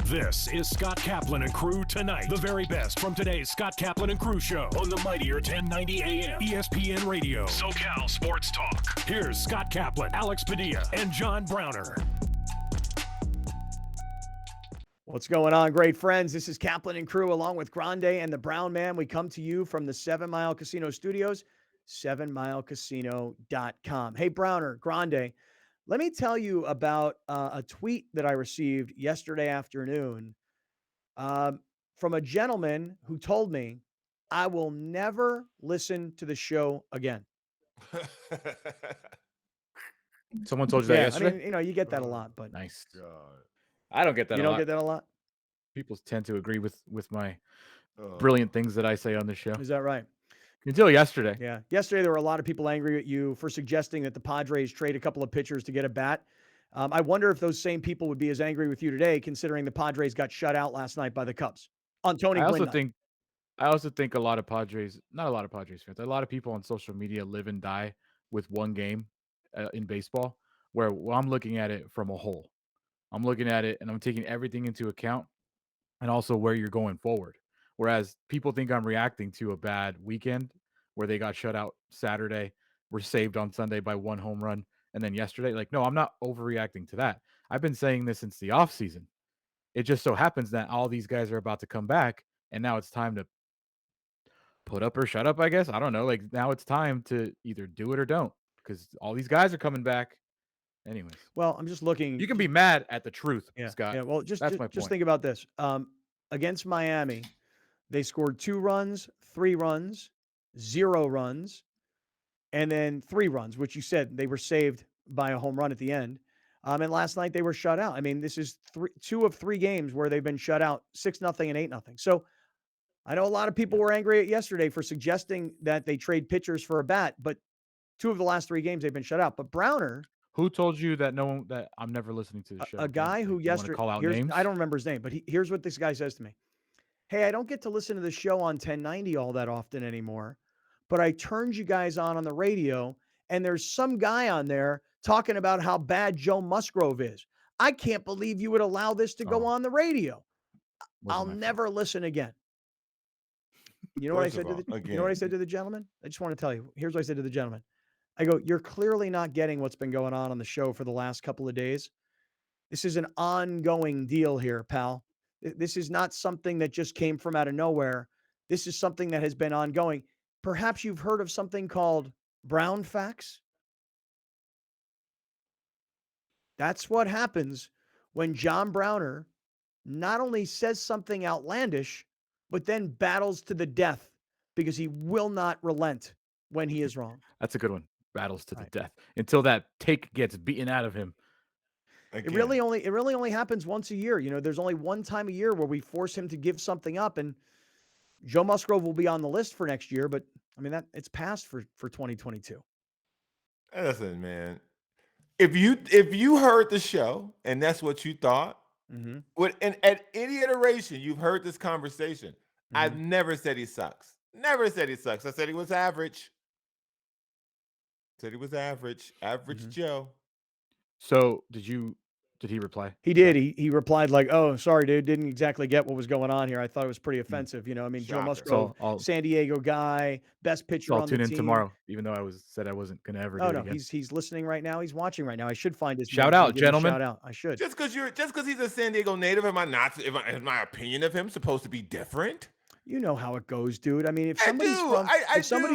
This is Scott Kaplan and Crew Tonight. The very best from today's Scott Kaplan and Crew show on the mightier 1090 AM ESPN Radio. SoCal Sports Talk. Here's Scott Kaplan, Alex Padilla, and John Browner. What's going on, great friends? This is Kaplan and Crew along with Grande and the Brown Man. We come to you from the 7 Mile Casino Studios, 7milecasino.com. Hey, Browner, Grande, let me tell you about a tweet that I received yesterday afternoon from a gentleman who told me I will never listen to the show again. Someone told you that yesterday? I mean, you get that a lot, but nice. God. I don't get that. You don't get that a lot? People tend to agree with my brilliant things that I say on the show. Is that right? Until yesterday. Yeah. Yesterday, there were a lot of people angry at you for suggesting that the Padres trade a couple of pitchers to get a bat. I wonder if those same people would be as angry with you today, considering the Padres got shut out last night by the Cubs on Tony Gwynn. I also think not a lot of Padres fans, a lot of people on social media live and die with one game in baseball, where I'm looking at it from a whole. I'm looking at it and I'm taking everything into account and also where you're going forward. Whereas people think I'm reacting to a bad weekend where they got shut out Saturday, were saved on Sunday by one home run, and then yesterday. No, I'm not overreacting to that. I've been saying this since the offseason. It just so happens that all these guys are about to come back, and now it's time to put up or shut up, I guess. I don't know. Now it's time to either do it or don't, because all these guys are coming back. Anyways. Well, I'm just looking. You can be mad at the truth, Scott. Yeah, well, that's my point. Just think about this. Against Miami, they scored 2 runs, 3 runs, 0 runs, and then 3 runs, which you said they were saved by a home run at the end. And last night they were shut out. I mean, this is 2 of 3 games where they've been shut out, 6-0 and 8-0. So I know a lot of people were angry at yesterday for suggesting that they trade pitchers for a bat, but 2 of the last 3 games they've been shut out. But Browner, who told you that that I'm never listening to the show? A guy who yesterday, call out names? I don't remember his name, but here's what this guy says to me. Hey, I don't get to listen to the show on 1090 all that often anymore, but I turned you guys on the radio, and there's some guy on there talking about how bad Joe Musgrove is. I can't believe you would allow this to go on the radio. I'll never listen again. You know what I said to the gentleman? I just want to tell you. Here's what I said to the gentleman. I go, you're clearly not getting what's been going on the show for the last couple of days. This is an ongoing deal here, pal. This is not something that just came from out of nowhere. This is something that has been ongoing. Perhaps you've heard of something called Brown Facts. That's what happens when John Browner not only says something outlandish, but then battles to the death because he will not relent when he is wrong. That's a good one. Battles to the death until that take gets beaten out of him. Again. It really only happens once a year. There's only one time a year where we force him to give something up, and Joe Musgrove will be on the list for next year. But I mean, it's passed for 2022. Listen, man. If you heard the show and that's what you thought, and at any iteration you've heard this conversation, I've never said he sucks. Never said he sucks. I said he was average. Said he was average Joe. So did he reply? He did. He replied like, "Oh, sorry, dude. Didn't exactly get what was going on here. I thought it was pretty offensive." I mean, Joe Musgrove, San Diego guy, best pitcher on the team. I'll tune in tomorrow, even though I said I wasn't going to ever do it again. He's listening right now. He's watching right now. I should find his shout out, gentlemen. Shout out. I should. Just because he's a San Diego native, is my opinion of him supposed to be different? You know how it goes, dude. I mean, if somebody's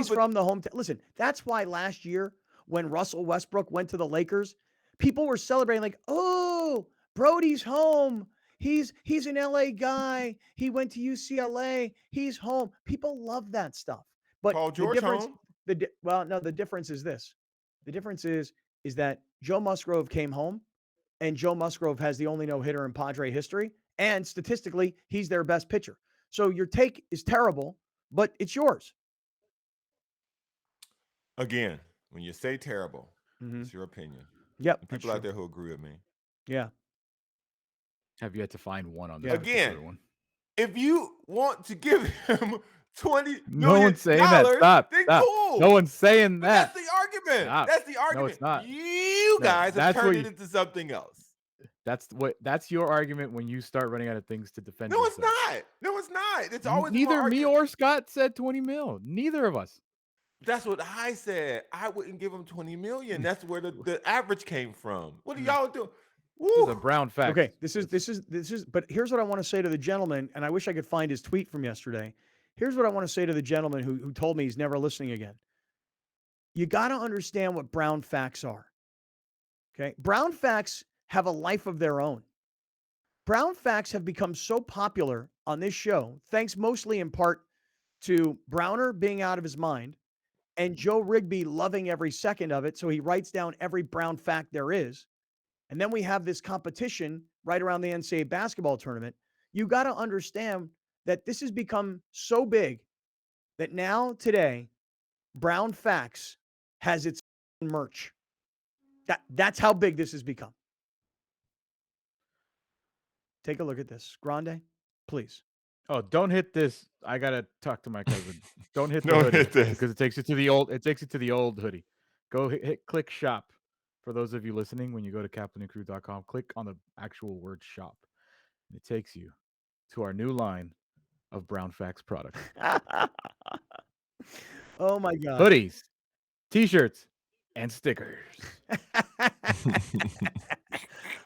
from the hometown, listen. That's why last year when Russell Westbrook went to the Lakers, people were celebrating like, "Oh, Brody's home. He's an LA guy. He went to UCLA. He's home." People love that stuff. But Paul George home? The difference is this. The difference is that Joe Musgrove came home, and Joe Musgrove has the only no-hitter in Padre history, and statistically, he's their best pitcher. So your take is terrible, but it's yours. Again, when you say terrible, it's your opinion. Yep. People out there who agree with me. Yeah. Have yet to find one on that. Again, one. If you want to give him $20 no one's saying that. Stop. Then stop. cool. No one's saying that. But that's the argument. Stop. That's the argument. No, it's not. You guys have turned it into something else. That's your argument when you start running out of things to defend No, it's yourself. not. No, it's not. It's always been my Neither me argument. or Scott said 20 mil. Neither of us. That's what I said. I wouldn't give him 20 million. That's where the average came from. What are y'all doing? This is a Woo. brown fact. Okay, this is. But here's what I want to say to the gentleman, and I wish I could find his tweet from yesterday. Here's what I want to say to the gentleman who told me he's never listening again. You got to understand what brown facts are. Okay, brown facts have a life of their own. Brown facts have become so popular on this show, thanks mostly in part to Browner being out of his mind and Joe Rigby loving every second of it. So he writes down every brown fact there is. And then we have this competition right around the NCAA basketball tournament. You got to understand that this has become so big that now, today, Brown Facts has its merch. That's how big this has become. Take a look at this. Grande, please. Oh, don't hit this. I gotta talk to my cousin. Don't hit the Don't hoodie hit this. because it takes you to the old. It takes you to the old hoodie. Go hit click shop. For those of you listening, when you go to kaplanandcrew.com, click on the actual word shop. And it takes you to our new line of Brown Facts products. Oh my God. Hoodies, t-shirts, and stickers.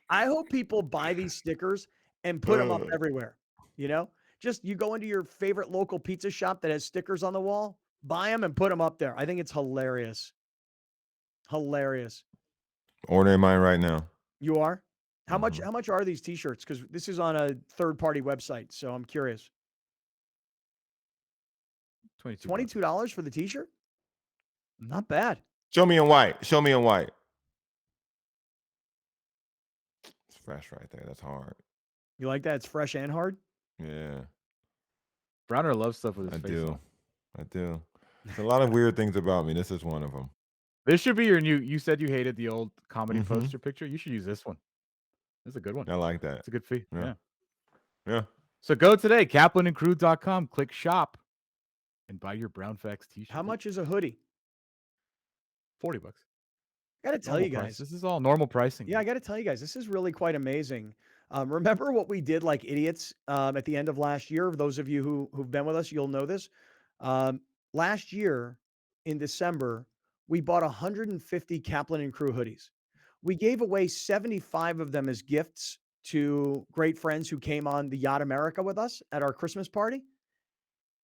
I hope people buy these stickers and put them up everywhere. You know, just you go into your favorite local pizza shop that has stickers on the wall, buy them and put them up there. I think it's hilarious. Hilarious. Ordering mine right now. You are? How much are these t-shirts? Because this is on a third-party website, so I'm curious. $22 for the t-shirt? Not bad. Show me in white. Show me in white. It's fresh right there. That's hard. You like that? It's fresh and hard? Yeah. Browner loves stuff with his face on. I do. There's a lot of weird things about me. This is one of them. This should be your new. You said you hated the old comedy poster picture. You should use this one. This is a good one. I like that. It's a good fee. Yeah. So go today, kaplanandcrew.com, click shop, and buy your Brown Facts t-shirt. How much is a hoodie? $40. I got to tell you guys. This is all normal pricing. Yeah, I got to tell you guys, this is really quite amazing. Remember what we did like idiots at the end of last year? Those of you who've been with us, you'll know this. Last year in December, we bought 150 Kaplan and Crew hoodies. We gave away 75 of them as gifts to great friends who came on the Yacht America with us at our Christmas party,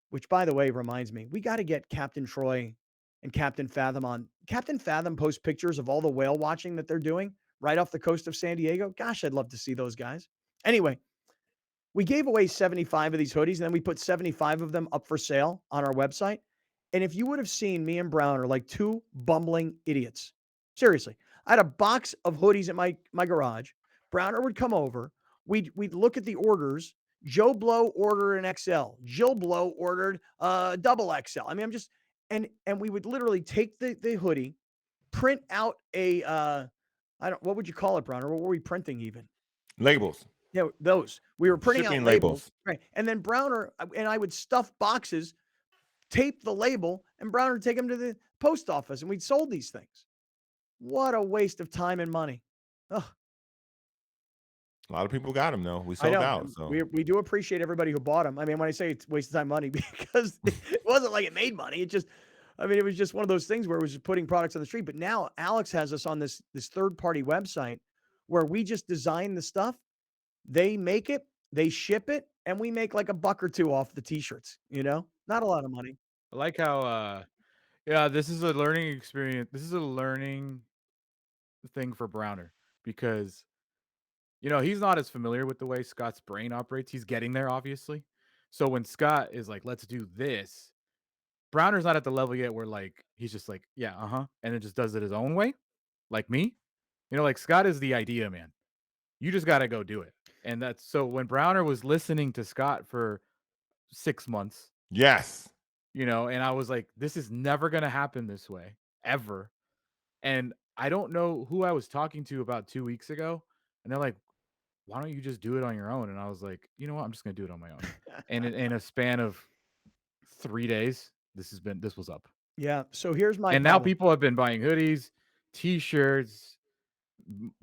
which, by the way, reminds me, we got to get Captain Troy and Captain Fathom on. Captain Fathom posts pictures of all the whale watching that they're doing right off the coast of San Diego. Gosh, I'd love to see those guys. Anyway, we gave away 75 of these hoodies, and then we put 75 of them up for sale on our website. And if you would have seen me and Browner like two bumbling idiots, seriously, I had a box of hoodies at my garage. Browner would come over. We'd look at the orders. Joe Blow ordered an XL. Jill Blow ordered a double XL. I mean, I'm just and we would literally take the hoodie, print out a what would you call it, Browner? What were we printing even? Labels. Yeah, those. We were printing Shipping out labels. Right. And then Browner and I would stuff boxes, tape the label, and Browner would take them to the post office, and we'd sold these things. What a waste of time and money. Ugh. A lot of people got them, though. We sold out. So we do appreciate everybody who bought them. I mean, when I say it's waste of time money, because it wasn't like it made money. It just, I mean, it was just one of those things where it was just putting products on the street. But now Alex has us on this third-party website where we just design the stuff. They make it, they ship it, and we make like $1 or $2 off the t-shirts, not a lot of money. I like how, this is a learning experience. This is a learning thing for Browner because, he's not as familiar with the way Scott's brain operates. He's getting there, obviously. So when Scott is like, let's do this, Browner's not at the level yet where like, he's just like, yeah, and then just does it his own way, like me. Like Scott is the idea man. You just got to go do it. And that's so when Browner was listening to Scott for 6 months. Yes. And I was like, this is never going to happen this way ever. And I don't know who I was talking to about 2 weeks ago. And they're like, why don't you just do it on your own? And I was like, you know what? I'm just going to do it on my own. And in a span of 3 days, this was up. Yeah. So here's my And now people have been buying hoodies, t-shirts,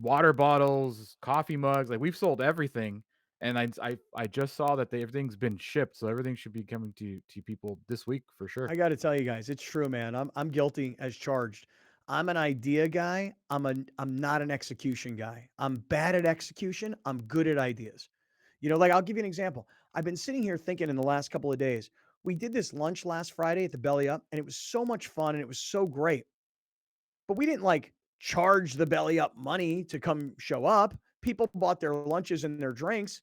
water bottles, coffee mugs. Like we've sold everything, and I just saw that everything's been shipped, so everything should be coming to people this week for sure. I got to tell you guys, it's true, man. I'm guilty as charged. I'm an idea guy. I'm not an execution guy. I'm bad at execution. I'm good at ideas. Like I'll give you an example. I've been sitting here thinking in the last couple of days. We did this lunch last Friday at the Belly Up, and it was so much fun and it was so great. But we didn't like charge the Belly Up money to come show up. People bought their lunches and their drinks,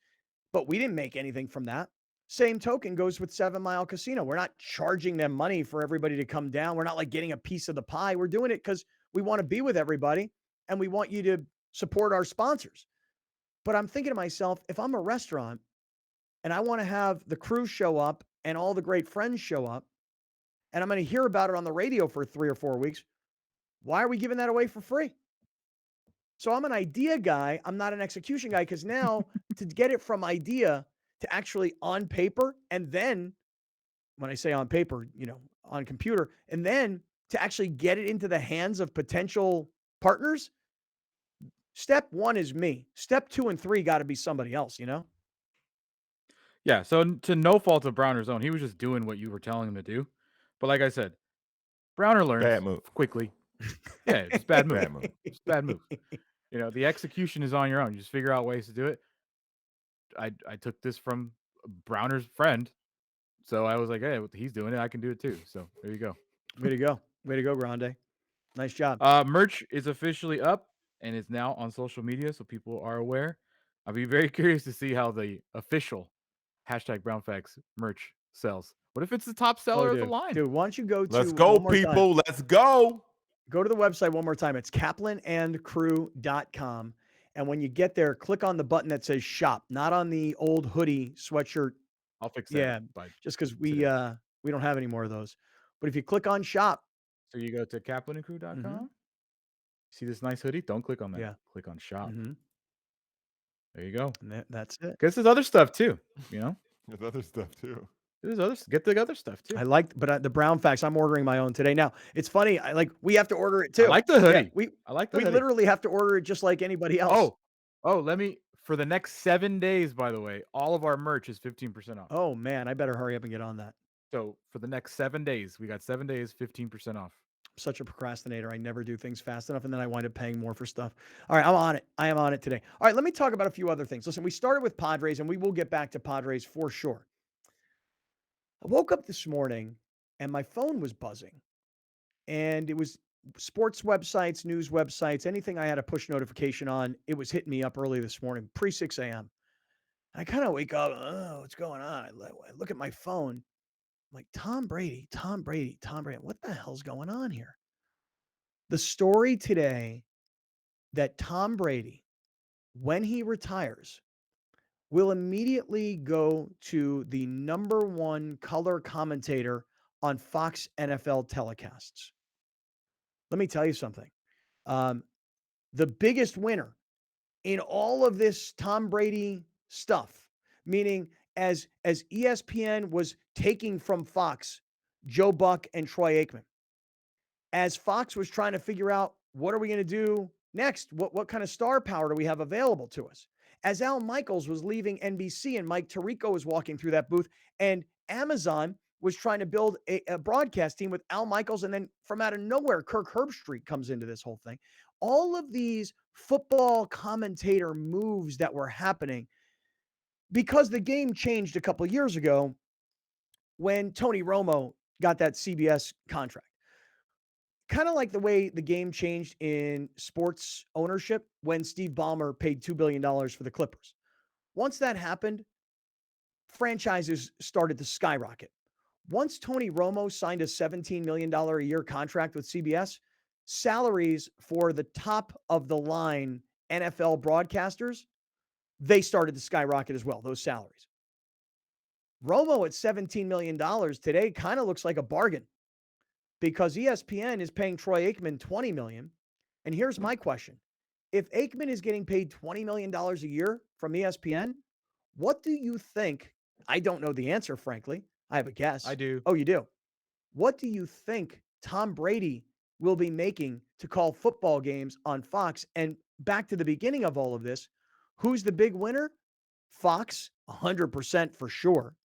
but we didn't make anything from that. Same token goes with 7 Mile Casino. We're not charging them money for everybody to come down. We're not like getting a piece of the pie. We're doing it because we want to be with everybody and we want you to support our sponsors. But I'm thinking to myself, if I'm a restaurant and I want to have the crew show up and all the great friends show up, and I'm going to hear about it on the radio for 3 or 4 weeks, why are we giving that away for free? So I'm an idea guy. I'm not an execution guy because now to get it from idea to actually on paper, and then when I say on paper, on computer, and then to actually get it into the hands of potential partners, step 1 is me. Step 2 and 3 got to be somebody else. Yeah. So to no fault of Browner's own, he was just doing what you were telling him to do. But like I said, Browner learns Bad move. quickly. Yeah, it's bad move. Bad move. It's bad move. The execution is on your own. You just figure out ways to do it. I took this from Browner's friend, so I was like, hey, he's doing it. I can do it too. So there you go. Way to go. Way to go, Grande. Nice job. Merch is officially up and is now on social media, so people are aware. I'll be very curious to see how the official #BrownFacts merch sells. What if it's the top seller of the line? Dude, why don't you go to Let's go, one more time. people. Let's go. Go to the website one more time. It's kaplanandcrew.com. And when you get there, click on the button that says shop, not on the old hoodie sweatshirt. I'll fix that. Yeah, just because we don't have any more of those. But if you click on shop, so you go to kaplanandcrew.com. See this nice hoodie? Don't click on that. Yeah. Click on shop. There you go. And that's it. Because there's other stuff too. There's other stuff too. Get the other stuff too. I like, but the Brown Facts, I'm ordering my own today. Now it's funny. We have to order it too. I like the hoodie. Yeah, I like the we hoodie. literally have to order it just like anybody else. For the next 7 days, by the way, all of our merch is 15% off. Oh man, I better hurry up and get on that. So for the next 7 days, we got 7 days, 15% off. I'm such a procrastinator. I never do things fast enough, and then I wind up paying more for stuff. All right, I'm on it. I am on it today. All right, let me talk about a few other things. Listen, we started with Padres, and we will get back to Padres for sure. I woke up this morning, and my phone was buzzing, and it was sports websites, news websites, anything I had a push notification on, it was hitting me up early this morning, pre 6 a.m. I kind of wake up, what's going on? I look at my phone. I'm like, Tom Brady. What the hell's going on here? The story today that Tom Brady, when he retires, will immediately go to the #1 color commentator on Fox NFL telecasts. Let me tell you something. The biggest winner in all of this Tom Brady stuff, meaning as ESPN was taking from Fox Joe Buck and Troy Aikman, as Fox was trying to figure out what are we going to do next, what kind of star power do we have available to us, as Al Michaels was leaving NBC and Mike Tirico was walking through that booth, and Amazon was trying to build a broadcast team with Al Michaels, and then from out of nowhere, Kirk Herbstreit comes into this whole thing. All of these football commentator moves that were happening because the game changed a couple of years ago when Tony Romo got that CBS contract. Kind of like the way the game changed in sports ownership when Steve Ballmer paid $2 billion for the Clippers. Once that happened, franchises started to skyrocket. Once Tony Romo signed a $17 million a year contract with CBS, salaries for the top of the line NFL broadcasters, they started to skyrocket as well, those salaries. Romo at $17 million today kind of looks like a bargain because ESPN is paying Troy Aikman $20 million. And here's my question. If Aikman is getting paid $20 million a year from ESPN, what do you think? I don't know the answer, frankly. I have a guess. I do. Oh, you do? What do you think Tom Brady will be making to call football games on Fox? And back to the beginning of all of this, who's the big winner? Fox, 100% for sure.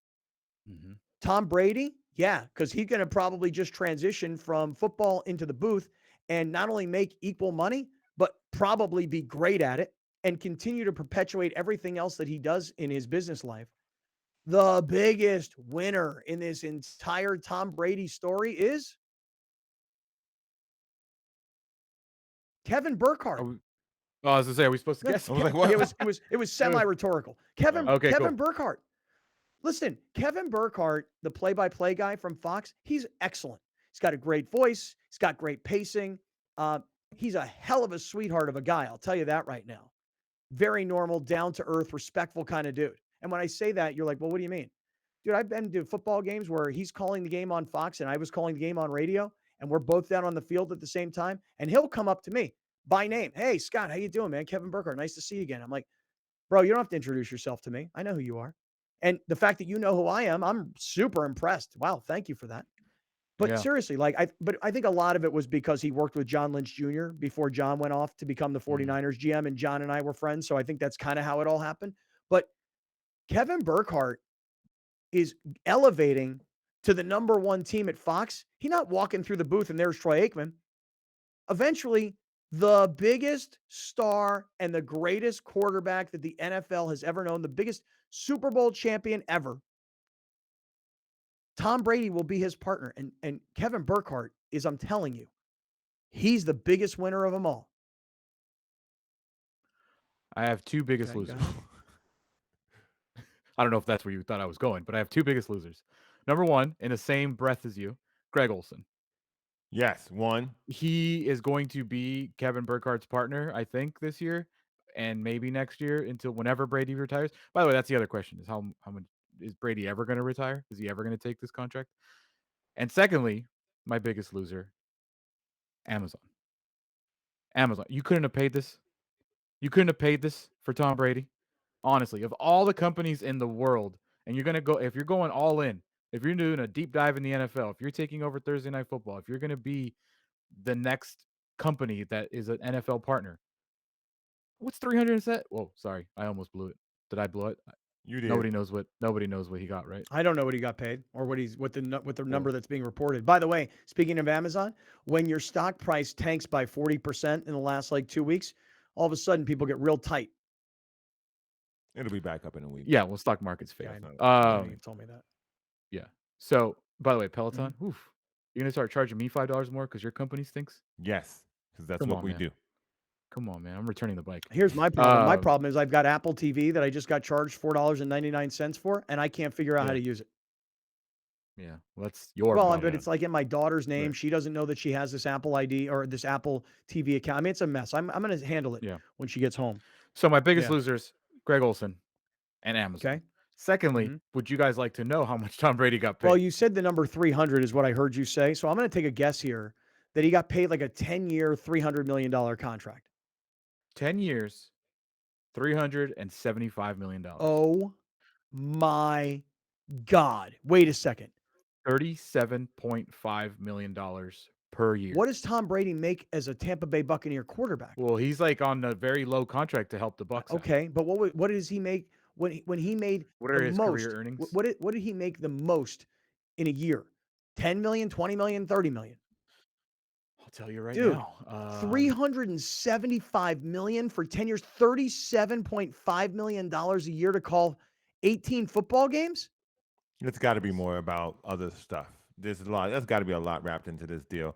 Mm-hmm. Tom Brady, yeah, because he's going to probably just transition from football into the booth and not only make equal money, but probably be great at it and continue to perpetuate everything else that he does in his business life. The biggest winner in this entire Tom Brady story is Kevin Burkhardt. I was gonna say, are we supposed to guess? I was like, what? It was semi-rhetorical. Okay, Kevin cool. Burkhardt. Listen, Kevin Burkhardt, the play-by-play guy from Fox, he's excellent. He's got a great voice. He's got great pacing. He's a hell of a sweetheart of a guy. I'll tell you that right now. Very normal, down-to-earth, respectful kind of dude. And when I say that, you're like, well, what do you mean? Dude, I've been to football games where he's calling the game on Fox and I was calling the game on radio, and we're both down on the field at the same time, and he'll come up to me by name. Hey, Scott, how you doing, man? Kevin Burkhardt, nice to see you again. I'm like, bro, you don't have to introduce yourself to me. I know who you are. And the fact that you know who I am, I'm super impressed. Wow, thank you for that. But Yeah. seriously, but I think a lot of it was because he worked with John Lynch Jr. before John went off to become the 49ers GM, and John and I were friends. So I think that's kind of how it all happened. But Kevin Burkhardt is elevating to the number one team at Fox. He's not walking through the booth and there's Troy Aikman. Eventually, the biggest star and the greatest quarterback that the NFL has ever known, the biggest Super Bowl champion ever, Tom Brady will be his partner. And Kevin Burkhardt is, I'm telling you, he's the biggest winner of them all. I have two biggest Okay, go losers. ahead. I don't know if that's where you thought I was going, but I have two biggest losers. Number one, in the same breath as you, Greg Olson. Yes, one. He is going to be Kevin Burkhardt's partner, I think, this year and maybe next year until whenever Brady retires. By the way, that's the other question: is how much is Brady ever going to retire? Is he ever going to take this contract? And secondly, my biggest loser, Amazon. Amazon. You couldn't have paid this. You couldn't have paid this for Tom Brady. Honestly, of all the companies in the world, and you're gonna go if you're going all in, if you're doing a deep dive in the NFL, if you're taking over Thursday Night Football, if you're gonna be the next company that is an NFL partner, what's 300 set? Whoa, sorry, I almost blew it. Did I blow it? You did. Nobody knows what he got, right? I don't know what he got paid or what the number Well, that's being reported. By the way, speaking of Amazon, when your stock price tanks by 40% in the last 2 weeks, all of a sudden people get real tight. It'll be back up in a week. yeah, well, stock market's fake. Yeah, I know you told me that. Yeah. So, by the way, Peloton, oof, you're gonna start charging me $5 more because your company stinks? Yes, because that's Come what on, we man. do. Come on, man. I'm returning the bike. Here's my problem. My problem is I've got Apple TV that I just got charged $4.99 for, and I can't figure out how to use it. Yeah, well, that's your Well, problem. but it's like in my daughter's name. Right. She doesn't know that she has this Apple ID or this Apple TV account. I mean, it's a mess. I'm going to handle it when she gets home. So my biggest Yeah. losers, Greg Olson and Amazon. Okay. Secondly, would you guys like to know how much Tom Brady got paid? Well, you said the number 300 is what I heard you say. So I'm going to take a guess here that he got paid like a 10-year, $300 million contract. 10 years, $375 million. Oh my God. Wait a second. $37.5 million per year. What does Tom Brady make as a Tampa Bay Buccaneer quarterback? Well, he's like on a very low contract to help the Bucs. Okay, but what does he make when he made What are the his most? career earnings? What did he make the most in a year? 10 million, 20 million, 30 million. I'll tell you right Dude, now. 375 million for 10 years, $37.5 million a year to call 18 football games? It's got to be more about other stuff. There's a lot. There's got to be a lot wrapped into this deal.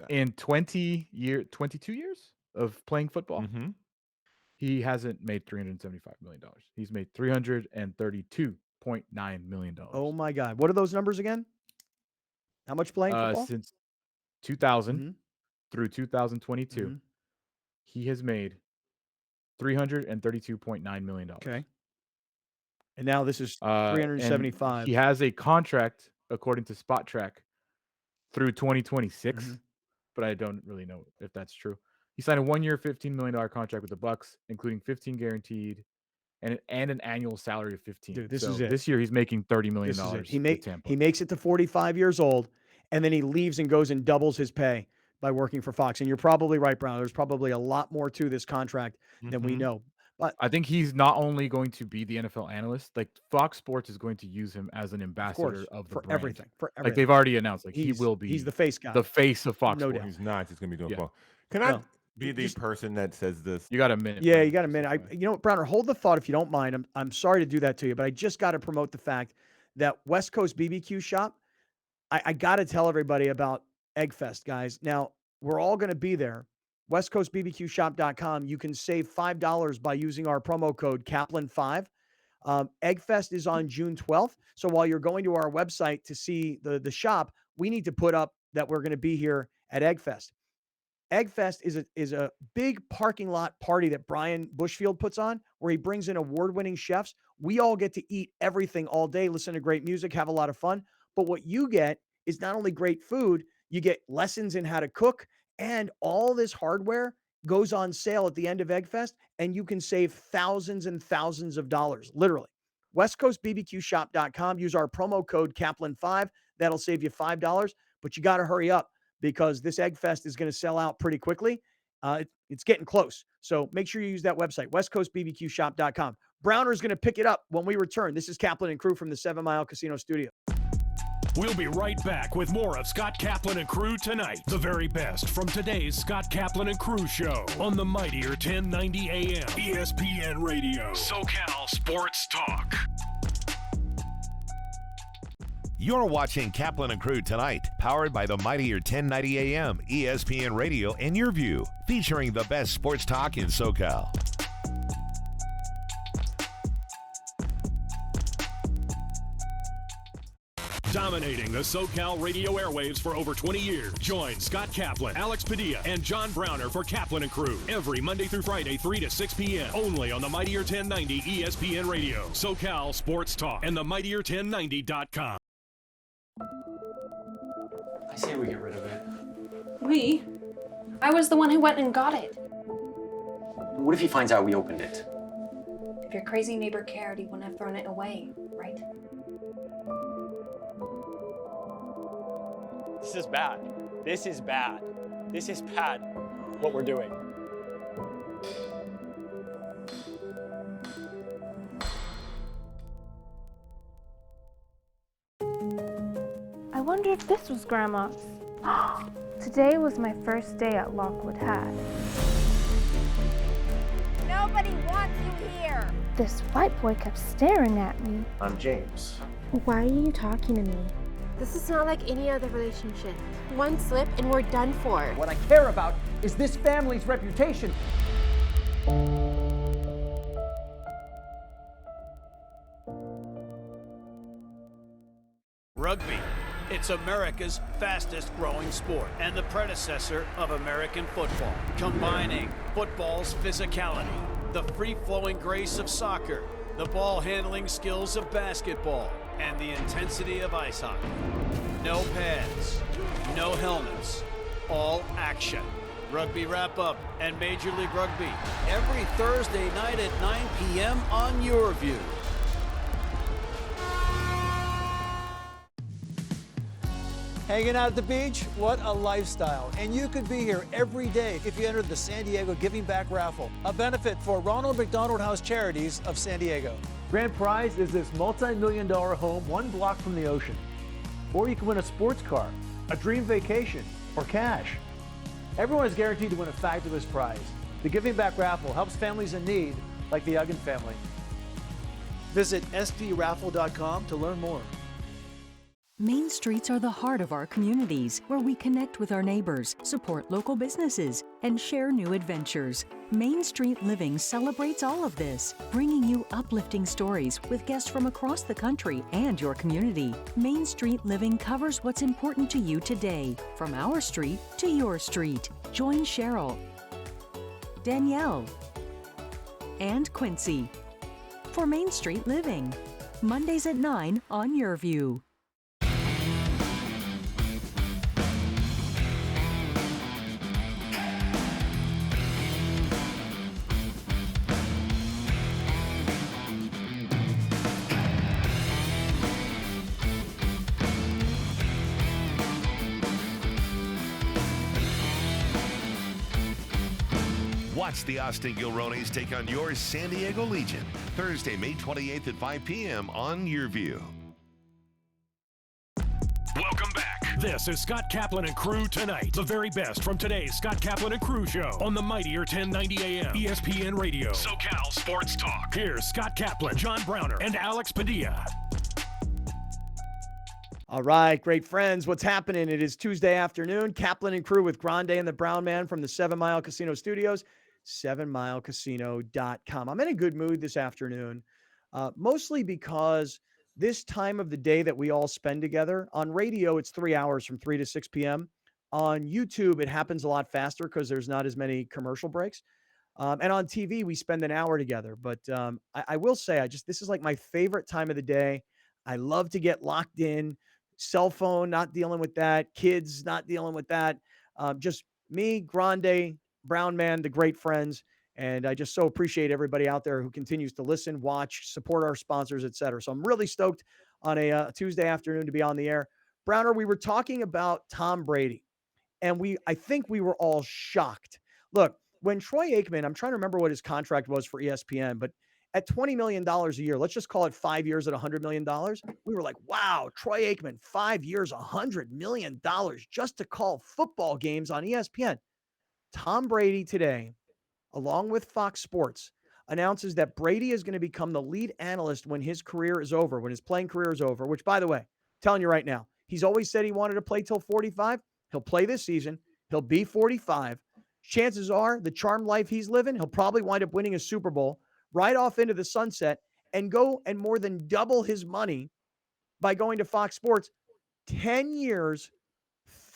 In 22 years of playing football, he hasn't made $375 million. He's made $332.9 million. Oh my God. What are those numbers again? How much playing football? Since 2000 through 2022, he has made $332.9 million. Okay. And now this is 375. He has a contract, according to Spot Track, through 2026, but I don't really know if that's true. He signed a 1-year, $15 million contract with the Bucs, including 15 guaranteed and an annual salary of 15. Dude, this is it. This year he's making $30 million. This is it. With Tampa. He makes it to 45 years old, and then he leaves and goes and doubles his pay by working for Fox. And you're probably right, Brown. There's probably a lot more to this contract than we know. But I think he's not only going to be the NFL analyst, like Fox Sports is going to use him as an ambassador of the for brand. everything. Like they've already announced, like he's, he will be he's the face guy. the face of Fox No Sports. doubt. He's not. He's going to be doing well. Can I be the person that says this? You got a minute. Yeah, you got a minute. You know, Browner, hold the thought if you don't mind. I'm sorry to do that to you, but I just got to promote the fact that West Coast BBQ Shop, I got to tell everybody about Eggfest, guys. Now, we're all going to be there. WestCoastBBQShop.com. You can save $5 by using our promo code Kaplan5. Eggfest is on June 12th. So while you're going to our website to see the shop, we need to put up that we're going to be here at Eggfest. Eggfest is a big parking lot party that Brian Bushfield puts on, where he brings in award-winning chefs. We all get to eat everything all day, listen to great music, have a lot of fun. But what you get is not only great food, you get lessons in how to cook, and all this hardware goes on sale at the end of Eggfest, and you can save thousands and thousands of dollars, literally. WestCoastBBQShop.com. Use our promo code Kaplan5. That'll save you $5, but you got to hurry up because this Eggfest is going to sell out pretty quickly. It's getting close. So make sure you use that website, WestCoastBBQShop.com. Browner's going to pick it up when we return. This is Kaplan and Crew from the 7 Mile Casino Studio. We'll be right back with more of Scott Kaplan and Crew tonight. The very best from today's Scott Kaplan and Crew show on the mightier 1090 AM ESPN Radio. SoCal Sports Talk. You're watching Kaplan and Crew tonight, powered by the mightier 1090 AM ESPN Radio and Your View, featuring the best sports talk in SoCal. Dominating the SoCal radio airwaves for over 20 years. Join Scott Kaplan, Alex Padilla, and John Browner for Kaplan and Crew every Monday through Friday, 3 to 6 p.m. Only on the mightier 1090 ESPN Radio, SoCal Sports Talk, and the mightier1090.com. I say we get rid of it. We? I was the one who went and got it. What if he finds out we opened it? If your crazy neighbor cared, he wouldn't have thrown it away, right? This is bad. This is bad. This is bad, what we're doing. I wonder if this was Grandma's. Today was my first day at Lockwood Hat. Nobody wants you here. This white boy kept staring at me. I'm James. Why are you talking to me? This is not like any other relationship. One slip and we're done for. What I care about is this family's reputation. Rugby. It's America's fastest growing sport and the predecessor of American football, combining football's physicality, the free-flowing grace of soccer, the ball-handling skills of basketball, and the intensity of ice hockey. No pads, no helmets, all action. Rugby Wrap-Up and Major League Rugby every Thursday night at 9 p.m. on Your View. Hanging out at the beach? What a lifestyle. And you could be here every day if you entered the San Diego Giving Back Raffle, a benefit for Ronald McDonald House Charities of San Diego. Grand prize is this multi-million-dollar home 1 block from the ocean. Or you can win a sports car, a dream vacation, or cash. Everyone is guaranteed to win a fabulous prize. The Giving Back Raffle helps families in need, like the Uggan family. Visit sdraffle.com to learn more. Main streets are the heart of our communities, where we connect with our neighbors, support local businesses, and share new adventures. Main Street Living celebrates all of this, bringing you uplifting stories with guests from across the country and your community. Main Street Living covers what's important to you today, from our street to your street. Join Cheryl, Danielle, and Quincy for Main Street Living, Mondays at 9 on Your View. Watch the Austin Gilronis take on your San Diego Legion Thursday, May 28th at 5 p.m. on YourView. Welcome back. This is Scott Kaplan and Crew Tonight. The very best from today's Scott Kaplan and Crew show on the mightier 1090 AM ESPN Radio. SoCal Sports Talk. Here's Scott Kaplan, John Browner, and Alex Padilla. All right, great friends. What's happening? It is Tuesday afternoon. Kaplan and Crew with Grande and the Brown Man from the 7 Mile Casino Studios, 7milecasino.com. I'm in a good mood this afternoon, mostly because this time of the day that we all spend together, on radio, it's 3 hours from 3 to 6 p.m. On YouTube, it happens a lot faster because there's not as many commercial breaks. And on TV, we spend an hour together. But I will say, this is like my favorite time of the day. I love to get locked in. Cell phone, not dealing with that. Kids, not dealing with that. Just me, Grande, Brown Man, the great friends. And I just so appreciate everybody out there who continues to listen, watch, support our sponsors, et cetera. So I'm really stoked on a Tuesday afternoon to be on the air. Browner, we were talking about Tom Brady, and I think we were all shocked. Look, when Troy Aikman, I'm trying to remember what his contract was for ESPN, but at $20 million a year, let's just call it 5 years at $100 million. We were like, wow, Troy Aikman, 5 years, $100 million just to call football games on ESPN. Tom Brady today, along with Fox Sports, announces that Brady is going to become the lead analyst when his career is over, when his playing career is over, which, by the way, telling you right now, he's always said he wanted to play till 45. He'll play this season. He'll be 45. Chances are, the charmed life he's living, he'll probably wind up winning a Super Bowl, right off into the sunset, and go and more than double his money by going to Fox Sports. 10 years,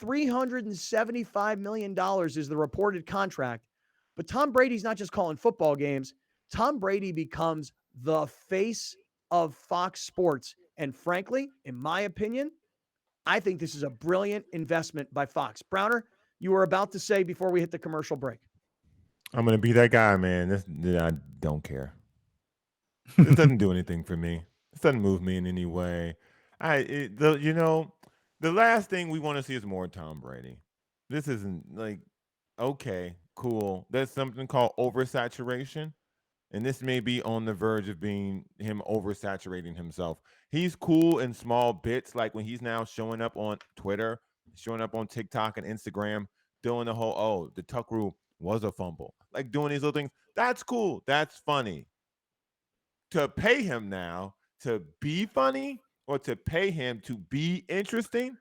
$375 million is the reported contract. But Tom Brady's not just calling football games. Tom Brady becomes the face of Fox Sports. And frankly, in my opinion, I think this is a brilliant investment by Fox. Browner, you were about to say before we hit the commercial break. I'm going to be that guy, man. I don't care. This doesn't do anything for me. This doesn't move me in any way. The last thing we want to see is more Tom Brady. This isn't like, okay, cool. There's something called oversaturation, and this may be on the verge of being him oversaturating himself. He's cool in small bits, like when he's now showing up on Twitter, showing up on TikTok and Instagram, doing the whole, the tuck rule was a fumble. Like doing these little things. That's cool. That's funny. To pay him now to be funny or to pay him to be interesting,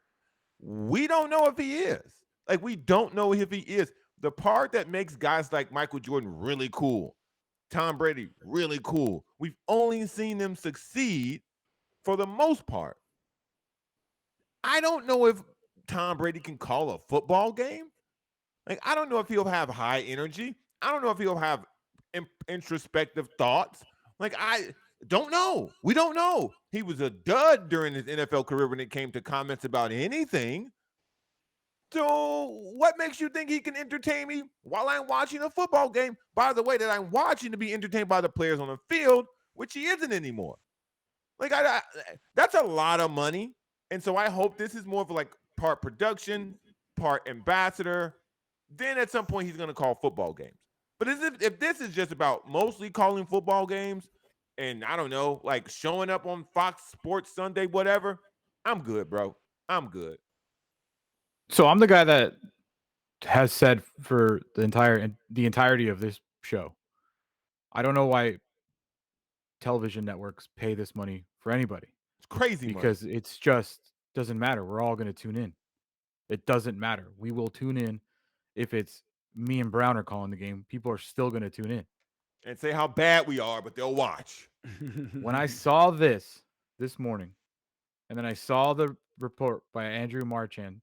we don't know if he is. Like, we don't know if he is. The part that makes guys like Michael Jordan really cool, Tom Brady really cool, we've only seen them succeed for the most part. I don't know if Tom Brady can call a football game. Like, I don't know if he'll have high energy. I don't know if he'll have introspective thoughts. Like, I don't know. We don't know. He was a dud during his NFL career when it came to comments about anything. So what makes you think he can entertain me while I'm watching a football game, by the way, that I'm watching to be entertained by the players on the field, which he isn't anymore? Like, that's a lot of money. And so I hope this is more of like part production, part ambassador. Then at some point he's going to call football games. But if this is just about mostly calling football games and, I don't know, like showing up on Fox Sports Sunday, whatever, I'm good, bro. I'm good. So I'm the guy that has said for the entirety of this show, I don't know why television networks pay this money for anybody. It's crazy because money. it's just doesn't matter. We're all going to tune in. It doesn't matter. We will tune in. If it's me and Brown are calling the game, people are still going to tune in and say how bad we are, but they'll watch. When I saw this morning, and then I saw the report by Andrew Marchand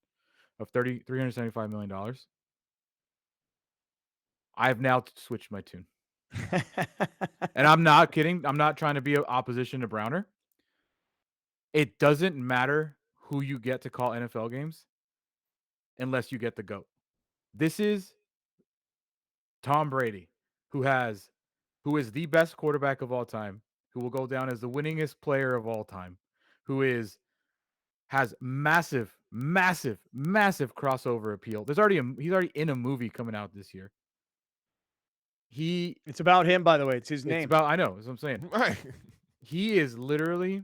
of $375 million, I've now switched my tune. And I'm not kidding. I'm not trying to be opposition to Browner. It doesn't matter who you get to call NFL games unless you get the GOAT. This is Tom Brady, who is the best quarterback of all time, who will go down as the winningest player of all time, who has massive crossover appeal. He's already in a movie coming out this year. It's about him, by the way. It's his name. It's about, I know, that's what I'm saying. Right. He is literally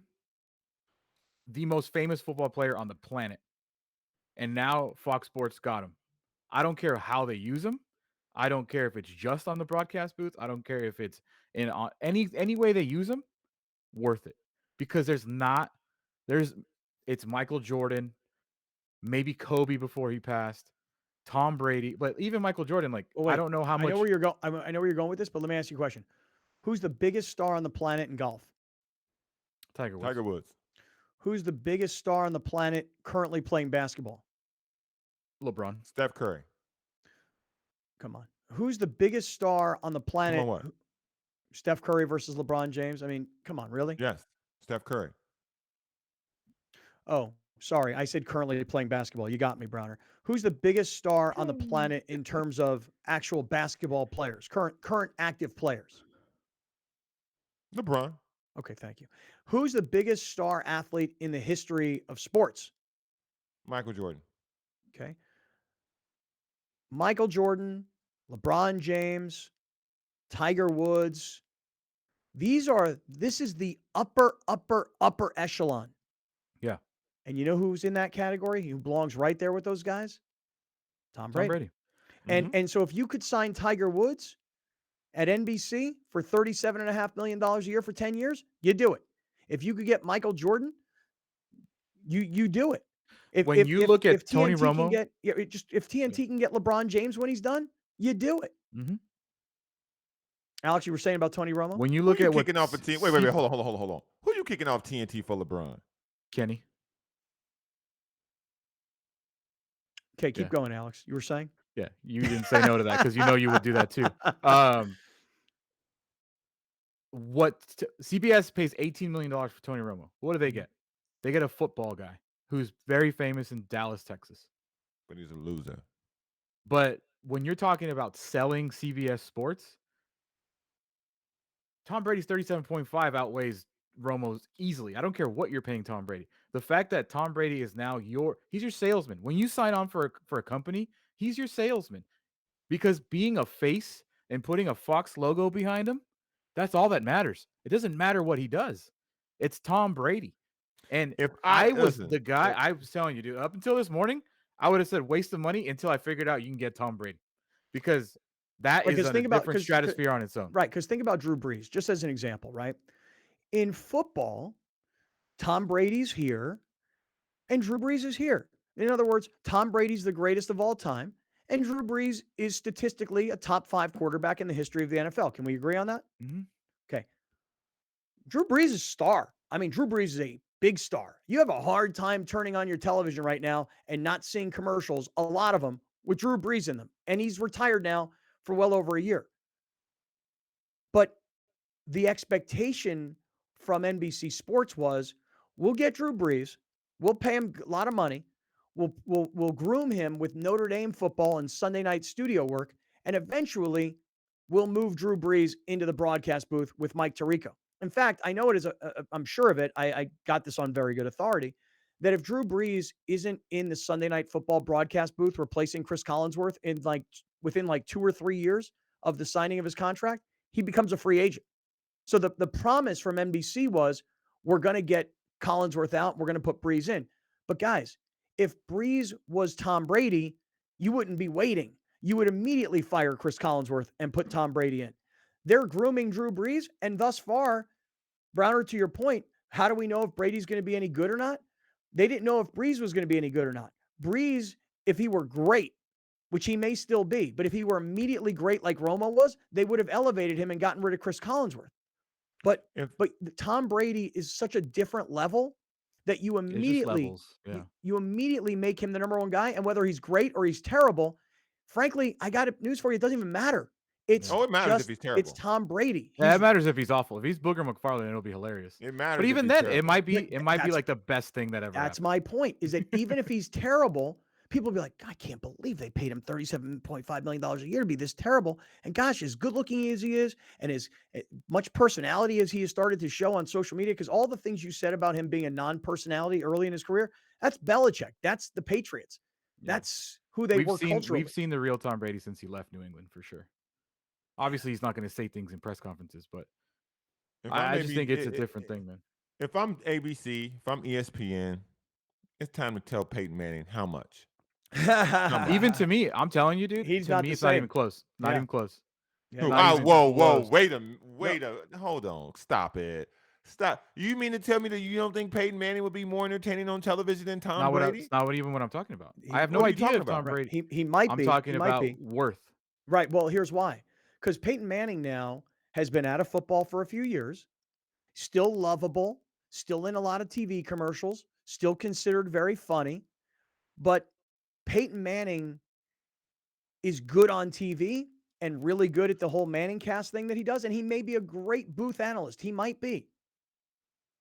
the most famous football player on the planet. And now Fox Sports got him. I don't care how they use him. I don't care if it's just on the broadcast booth. I don't care if it's in any way they use him. Worth it, because it's Michael Jordan, maybe Kobe before he passed, Tom Brady, but even Michael Jordan. Like, I don't know how much. I know where you're going. I know where you're going with this, but let me ask you a question: who's the biggest star on the planet in golf? Tiger Woods. Tiger Woods. Who's the biggest star on the planet currently playing basketball? LeBron. Steph Curry. Come on. Who's the biggest star on the planet? Come on, what? Steph Curry versus LeBron James? I mean, come on, really? Yes, Steph Curry. Oh, sorry. I said currently playing basketball. You got me, Browner. Who's the biggest star on the planet in terms of actual basketball players, current active players? LeBron. Okay, thank you. Who's the biggest star athlete in the history of sports? Michael Jordan. Okay. Michael Jordan, LeBron James, Tiger Woods. This is the upper echelon. Yeah. And you know who's in that category? Who belongs right there with those guys? Tom Brady. And so if you could sign Tiger Woods at NBC for $37.5 million a year for 10 years, you do it. If you could get Michael Jordan, you do it. If Tony TNT Romo, if TNT can get LeBron James when he's done, you do it. Mm-hmm. Alex, you were saying about Tony Romo? When you look at kicking off a team, wait, hold on. Who you kicking off TNT for LeBron? Kenny. Okay, keep going, Alex. You were saying? Yeah, you didn't say no to that because you know you would do that too. CBS pays $18 million for Tony Romo. What do they get? They get a football guy who's very famous in Dallas, Texas. But he's a loser. But when you're talking about selling CBS Sports, Tom Brady's 37.5 outweighs Romo's easily. I don't care what you're paying Tom Brady. The fact that Tom Brady is now he's your salesman. When you sign on for a company, he's your salesman. Because being a face and putting a Fox logo behind him, that's all that matters. It doesn't matter what he does. It's Tom Brady. And if I was the guy, I was telling you, dude, up until this morning, I would have said waste the money until I figured out you can get Tom Brady. Because that is a different stratosphere on its own. Right, because think about Drew Brees, just as an example, right? In football, Tom Brady's here and Drew Brees is here. In other words, Tom Brady's the greatest of all time, and Drew Brees is statistically a top 5 quarterback in the history of the NFL. Can we agree on that? Mm-hmm. Okay. Drew Brees is a star. I mean, Drew Brees is a big star. You have a hard time turning on your television right now and not seeing commercials, a lot of them, with Drew Brees in them. And he's retired now for well over a year. But the expectation from NBC Sports was, we'll get Drew Brees, we'll pay him a lot of money, we'll groom him with Notre Dame football and Sunday night studio work, and eventually we'll move Drew Brees into the broadcast booth with Mike Tirico. In fact, I know it is I'm sure of it. I got this on very good authority, that if Drew Brees isn't in the Sunday night football broadcast booth replacing Chris Collinsworth within 2 or 3 years of the signing of his contract, he becomes a free agent. So the promise from NBC was, we're going to get Collinsworth out, we're going to put Brees in. But guys, if Brees was Tom Brady, you wouldn't be waiting. You would immediately fire Chris Collinsworth and put Tom Brady in. They're grooming Drew Brees, and thus far, Browner, to your point, how do we know if Brady's going to be any good or not? They didn't know if Brees was going to be any good or not. Brees, if he were great, which he may still be, but if he were immediately great like Romo was, they would have elevated him and gotten rid of Chris Collinsworth. But Tom Brady is such a different level that you immediately you immediately make him the number one guy. And whether he's great or he's terrible, frankly, I got news for you. It doesn't even matter. It matters if he's terrible. It's Tom Brady. Yeah, it matters if he's awful. If he's Booger McFarland, it'll be hilarious. It matters. But even then, it might be like the best thing that ever That's happened. my point, is that even if he's terrible, people will be like, I can't believe they paid him $37.5 million a year to be this terrible. And gosh, as good looking as he is, and as much personality as he has started to show on social media, because all the things you said about him being a non-personality early in his career, that's Belichick. That's the Patriots. Yeah. That's who they were culturally. We've seen the real Tom Brady since he left New England, for sure. Obviously, he's not going to say things in press conferences, but If I'm I just think it's a ABC, different thing, man. if I'm ABC, if I'm ESPN, it's time to tell Peyton Manning how much. How much? Even to me, I'm telling you, dude. He's To not me, the it's not even same. close. Not Yeah. even close. Yeah, Not even Whoa, close. wait hold on, stop it, stop. You mean to tell me that you don't think Peyton Manning would be more entertaining on television than Tom Brady? It's not even what I'm talking about. I have What no are you idea talking if Tom about? Right. Brady. He might I'm be. talking He might about be. worth. Right. Well, here's why. Because Peyton Manning now has been out of football for a few years, still lovable, still in a lot of TV commercials, still considered very funny. But Peyton Manning is good on TV and really good at the whole Manning cast thing that he does. And he may be a great booth analyst. He might be.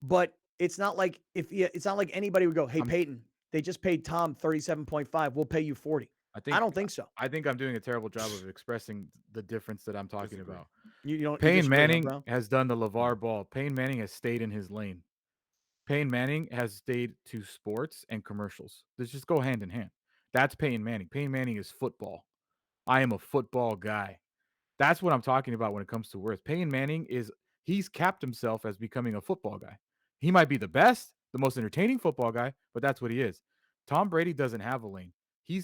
But it's not like it's not like anybody would go, "Hey, Peyton, they just paid Tom 37.5. We'll pay you 40." I don't think so. I think I'm doing a terrible job of expressing the difference that I'm talking about. You don't. Peyton disagree, huh, Manning bro? has done the LeVar Ball. Peyton Manning has stayed in his lane. Peyton Manning has stayed to sports and commercials. They just go hand in hand. That's Peyton Manning. Peyton Manning is football. I am a football guy. That's what I'm talking about when it comes to worth. Peyton Manning he's capped himself as becoming a football guy. He might be the best, the most entertaining football guy, but that's what he is. Tom Brady doesn't have a lane. He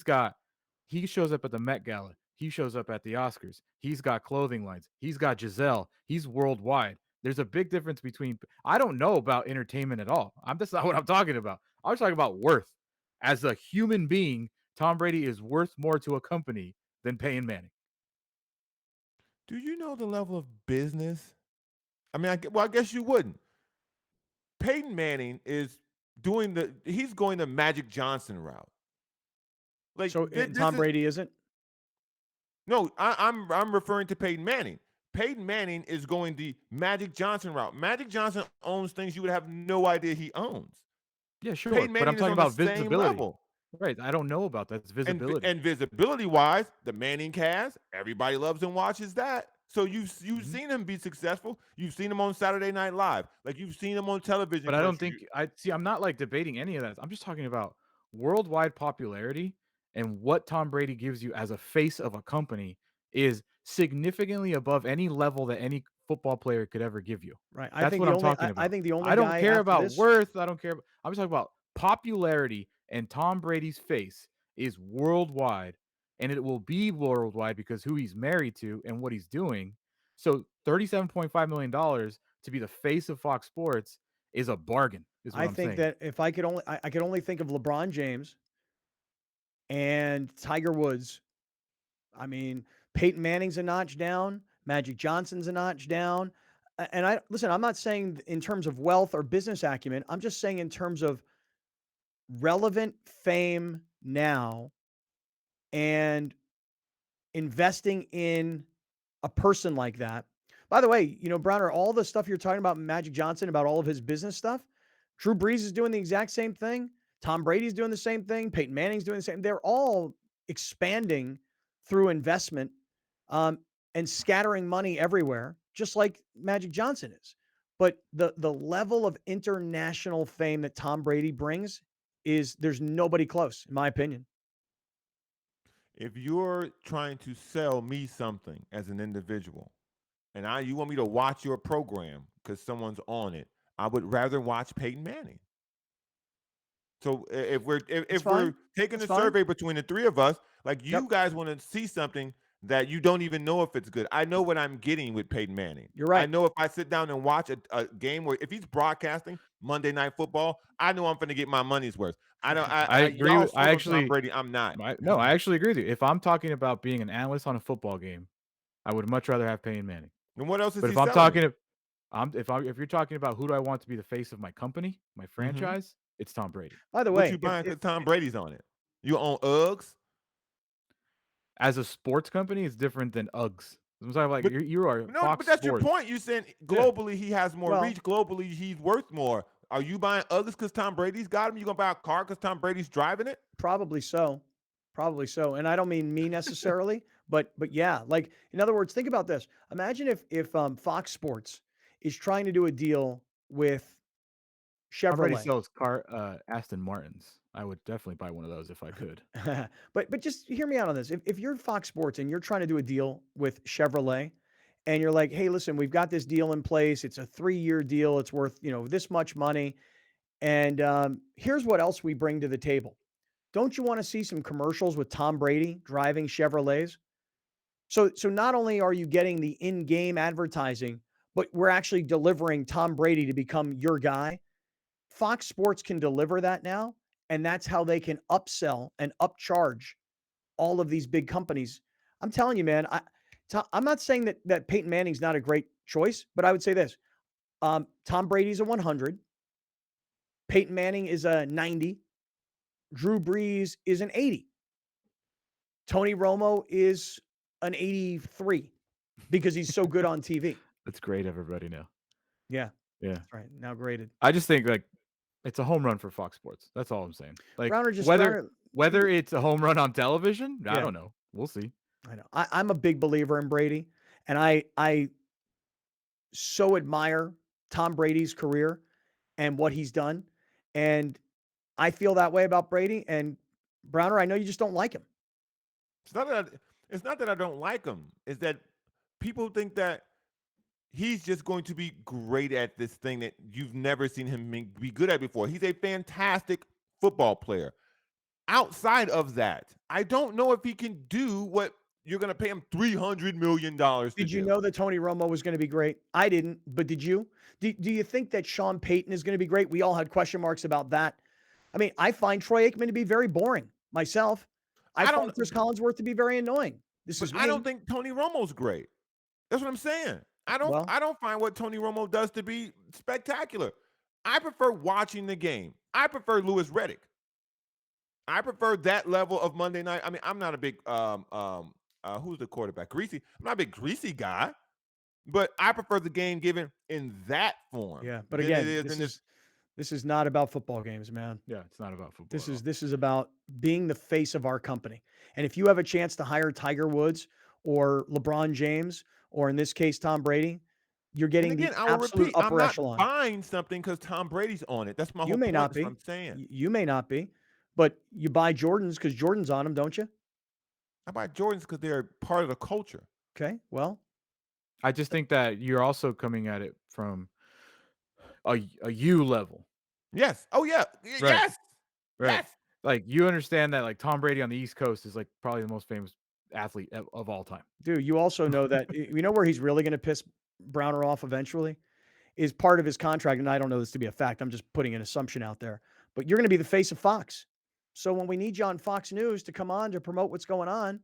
shows up at the Met Gala. He shows up at the Oscars. He's got clothing lines. He's got Giselle. He's worldwide. There's a big difference between I don't know about entertainment at all. That's not what I'm talking about. I'm talking about worth. As a human being, Tom Brady is worth more to a company than Peyton Manning. Do you know the level of business? I mean, I guess you wouldn't. Peyton Manning is he's going the Magic Johnson route. Like So Tom Brady isn't? No, I'm referring to Peyton Manning. Peyton Manning is going the Magic Johnson route. Magic Johnson owns things you would have no idea he owns. Yeah, sure. Peyton But I'm Manning is talking on the about same visibility. level. Right. I don't know about that. It's visibility. And visibility wise, the Manning cast, everybody loves and watches that. So you've seen him be successful. You've seen him on Saturday Night Live. Like you've seen him on television. But I don't think I'm not like debating any of that. I'm just talking about worldwide popularity, and what Tom Brady gives you as a face of a company is significantly above any level that any football player could ever give you. Right. That's what I'm talking about. I think the only I don't guy care after about this, worth. I don't care. I'm talking about popularity, and Tom Brady's face is worldwide, and it will be worldwide because who he's married to and what he's doing. So $37.5 million to be the face of Fox Sports is a bargain, is what I I'm think saying. that if I could only think of LeBron James and Tiger Woods. I mean, Peyton Manning's a notch down, Magic Johnson's a notch down. And I'm not saying in terms of wealth or business acumen. I'm just saying in terms of relevant fame now and investing in a person like that. By the way, Browner, all the stuff you're talking about Magic Johnson, about all of his business stuff, Drew Brees is doing the exact same thing. Tom Brady's doing the same thing. Peyton Manning's doing the same. They're all expanding through investment and scattering money everywhere, just like Magic Johnson is. But the level of international fame that Tom Brady brings there's nobody close, in my opinion. If you're trying to sell me something as an individual, and you want me to watch your program because someone's on it, I would rather watch Peyton Manning. So if we're taking a survey between the three of us, like you guys want to see something that you don't even know if it's good. I know what I'm getting with Peyton Manning. You're right. I know if I sit down and watch a game where if he's broadcasting Monday Night Football, I know I'm going to get my money's worth. I agree. Tom Brady, I'm not. I actually agree with you. If I'm talking about being an analyst on a football game, I would much rather have Peyton Manning. And what else is but he if I'm selling? talking, if you're talking about who do I want to be the face of my company, my franchise, it's Tom Brady. By the What way, you buying because Tom Brady's on it? You own Uggs? As a sports company, it's different than Uggs. I'm talking like you are No, Fox but that's Sports. your point. You saying globally he has more reach. Globally he's worth more. Are you buying Uggs because Tom Brady's got him? You gonna buy a car because Tom Brady's driving it? Probably so. And I don't mean me necessarily, but yeah. Like in other words, think about this. Imagine if Fox Sports is trying to do a deal with Brady Chevrolet. sells Aston Martins. I would definitely buy one of those if I could. But just hear me out on this. If you're Fox Sports and you're trying to do a deal with Chevrolet, and you're like, hey, listen, we've got this deal in place. It's a 3-year deal. It's worth this much money. And here's what else we bring to the table. Don't you want to see some commercials with Tom Brady driving Chevrolets? So not only are you getting the in-game advertising, but we're actually delivering Tom Brady to become your guy. Fox Sports can deliver that now, and that's how they can upsell and upcharge all of these big companies. I'm telling you, man, I'm not saying that Peyton Manning's not a great choice, but I would say this. Tom Brady's a 100. Peyton Manning is a 90. Drew Brees is an 80. Tony Romo is an 83 because he's so good on TV. That's great, everybody now. Yeah. Yeah. That's right. Now graded. I just think it's a home run for Fox Sports. That's all I'm saying. Browner Whether it's a home run on television, I don't know. We'll see. I know. I'm a big believer in Brady, and I so admire Tom Brady's career and what he's done. And I feel that way about Brady. And Browner, I know you just don't like him. It's not that I don't like him. It's that people think that he's just going to be great at this thing that you've never seen him be good at before. He's a fantastic football player. Outside of that, I don't know if he can do what you're going to pay him $300 million to do. Did you know that Tony Romo was going to be great? I didn't, but did you? Do you think that Sean Payton is going to be great? We all had question marks about that. I mean, I find Troy Aikman to be very boring myself. I find Chris Collinsworth to be very annoying. I don't think Tony Romo's great. That's what I'm saying. I don't find what Tony Romo does to be spectacular. I prefer watching the game. I prefer Louis Riddick. I prefer that level of Monday night. I mean, I'm not a big who's the quarterback? Greasy. I'm not a big Greasy guy, but I prefer the game given in that form. Yeah, but again, this is not about football games, man. Yeah, it's not about football. This is about being the face of our company. And if you have a chance to hire Tiger Woods or LeBron James, or in this case Tom Brady, you're getting the absolute upper echelon. I'm not buying something because Tom Brady's on it. That's my whole point. You may not be. That's what I'm saying. You may not be, but you buy Jordans because Jordan's on them, don't you? I buy Jordans because they're part of the culture. Okay, well, I just think that you're also coming at it from a U level. Yes. Oh yeah. Right. Yes. Right. Yes. Like you understand that like Tom Brady on the East Coast is like probably the most famous athlete of all time. Dude, you also know that you know where he's really going to piss Browner off eventually is part of his contract, and I don't know this to be a fact. I'm just putting an assumption out there. But you're going to be the face of Fox. So when we need you on Fox News to come on to promote what's going on,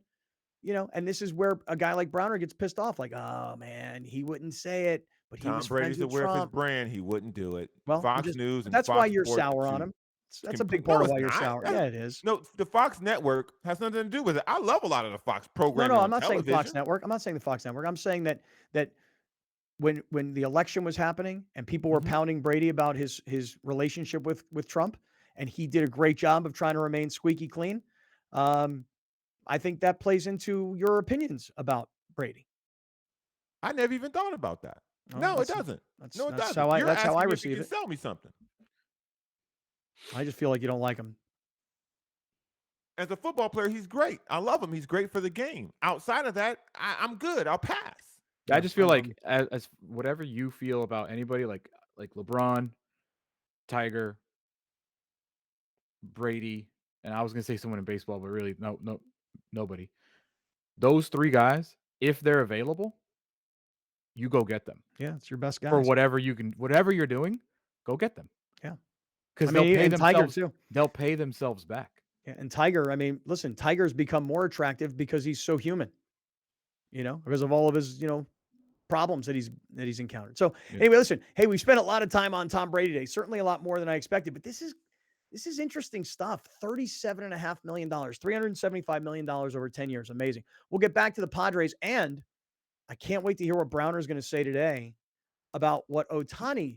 and this is where a guy like Browner gets pissed off. Like, oh man, he wouldn't say it, but he was Brady's friends with aware of his Trump. brand. He wouldn't do it. Well, Fox News and that's Fox why you're Sports sour on him. That's a big part of why you're sour. Yeah, it is. No, the Fox Network has nothing to do with it. I love a lot of the Fox programming. No, I'm not television. saying Fox Network. I'm not saying the Fox Network. I'm saying that when the election was happening and people were pounding Brady about his relationship with Trump, and he did a great job of trying to remain squeaky clean. I think that plays into your opinions about Brady. I never even thought about that. No, it doesn't. No, it doesn't. That's how I receive it. Sell me something. I just feel like you don't like him. As a football player, he's great. I love him. He's great for the game. Outside of that, I'm good. I'll pass. I just feel like as whatever you feel about anybody like LeBron, Tiger, Brady, and I was gonna say someone in baseball, but really nobody. Those three guys, if they're available, you go get them. Yeah, it's your best guys. For whatever you're doing, go get them. Yeah. Because they'll pay themselves. Tiger too. They'll pay themselves back. Yeah, and Tiger, I mean, listen, Tiger's become more attractive because he's so human. Because of all of his, problems that he's encountered. So anyway, listen, hey, we spent a lot of time on Tom Brady today. Certainly a lot more than I expected, but this is interesting stuff. $37.5 million, $375 million over 10 years. Amazing. We'll get back to the Padres, and I can't wait to hear what Browner's going to say today about what Ohtani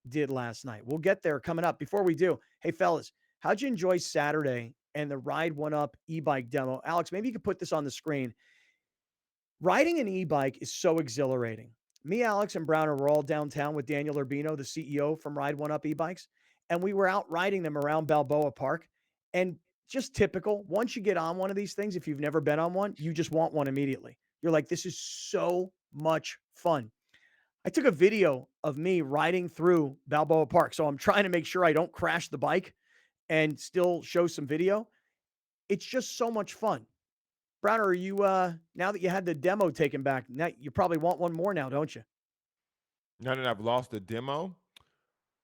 did last night. We'll get there coming up. Before we do, hey, fellas, how'd you enjoy Saturday and the Ride One Up e-bike demo? Alex, maybe you could put this on the screen. Riding an e-bike is so exhilarating. Me, Alex, and Browner were all downtown with Daniel Urbino, the CEO from Ride One Up e-bikes. and we were out riding them around Balboa Park. And just typical, once you get on one of these things, if you've never been on one, you just want one immediately. You're like, this is so much fun. I took a video of me riding through Balboa Park. So I'm trying to make sure I don't crash the bike and still show some video. It's just so much fun. Browner, are you, now that you had the demo taken back, now you probably want one more now, don't you? Now that I've lost the demo,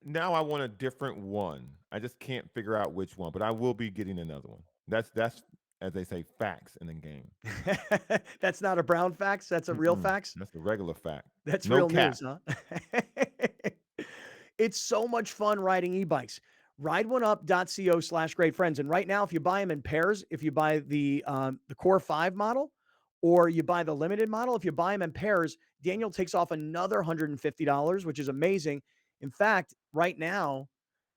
now I want a different one. I just can't figure out which one, but I will be getting another one. That's as they say, facts in the game. That's not a Brown fax. That's a real fax. That's the regular fact. That's no real cap. news, huh? It's so much fun riding e-bikes. RideOneUp.co/great friends. And right now, if you buy them in pairs, if you buy the Core 5 model or you buy the limited model, if you buy them in pairs, Daniel takes off another $150, which is amazing. In fact, right now,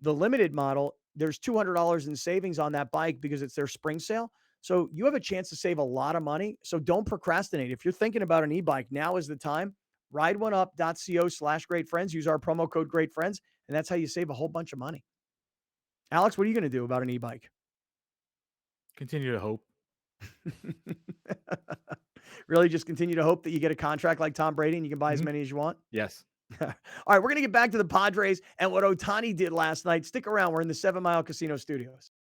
the limited model, there's $200 in savings on that bike because it's their spring sale. So you have a chance to save a lot of money. So don't procrastinate. If you're thinking about an e-bike, now is the time. RideOneUp.co/great friends. Use our promo code Great Friends, and that's how you save a whole bunch of money. Alex, what are you going to do about an e-bike? Continue to hope. Really just continue to hope that you get a contract like Tom Brady and you can buy as many as you want? Yes. All right, we're going to get back to the Padres and what Ohtani did last night. Stick around. We're in the 7 Mile Casino Studios.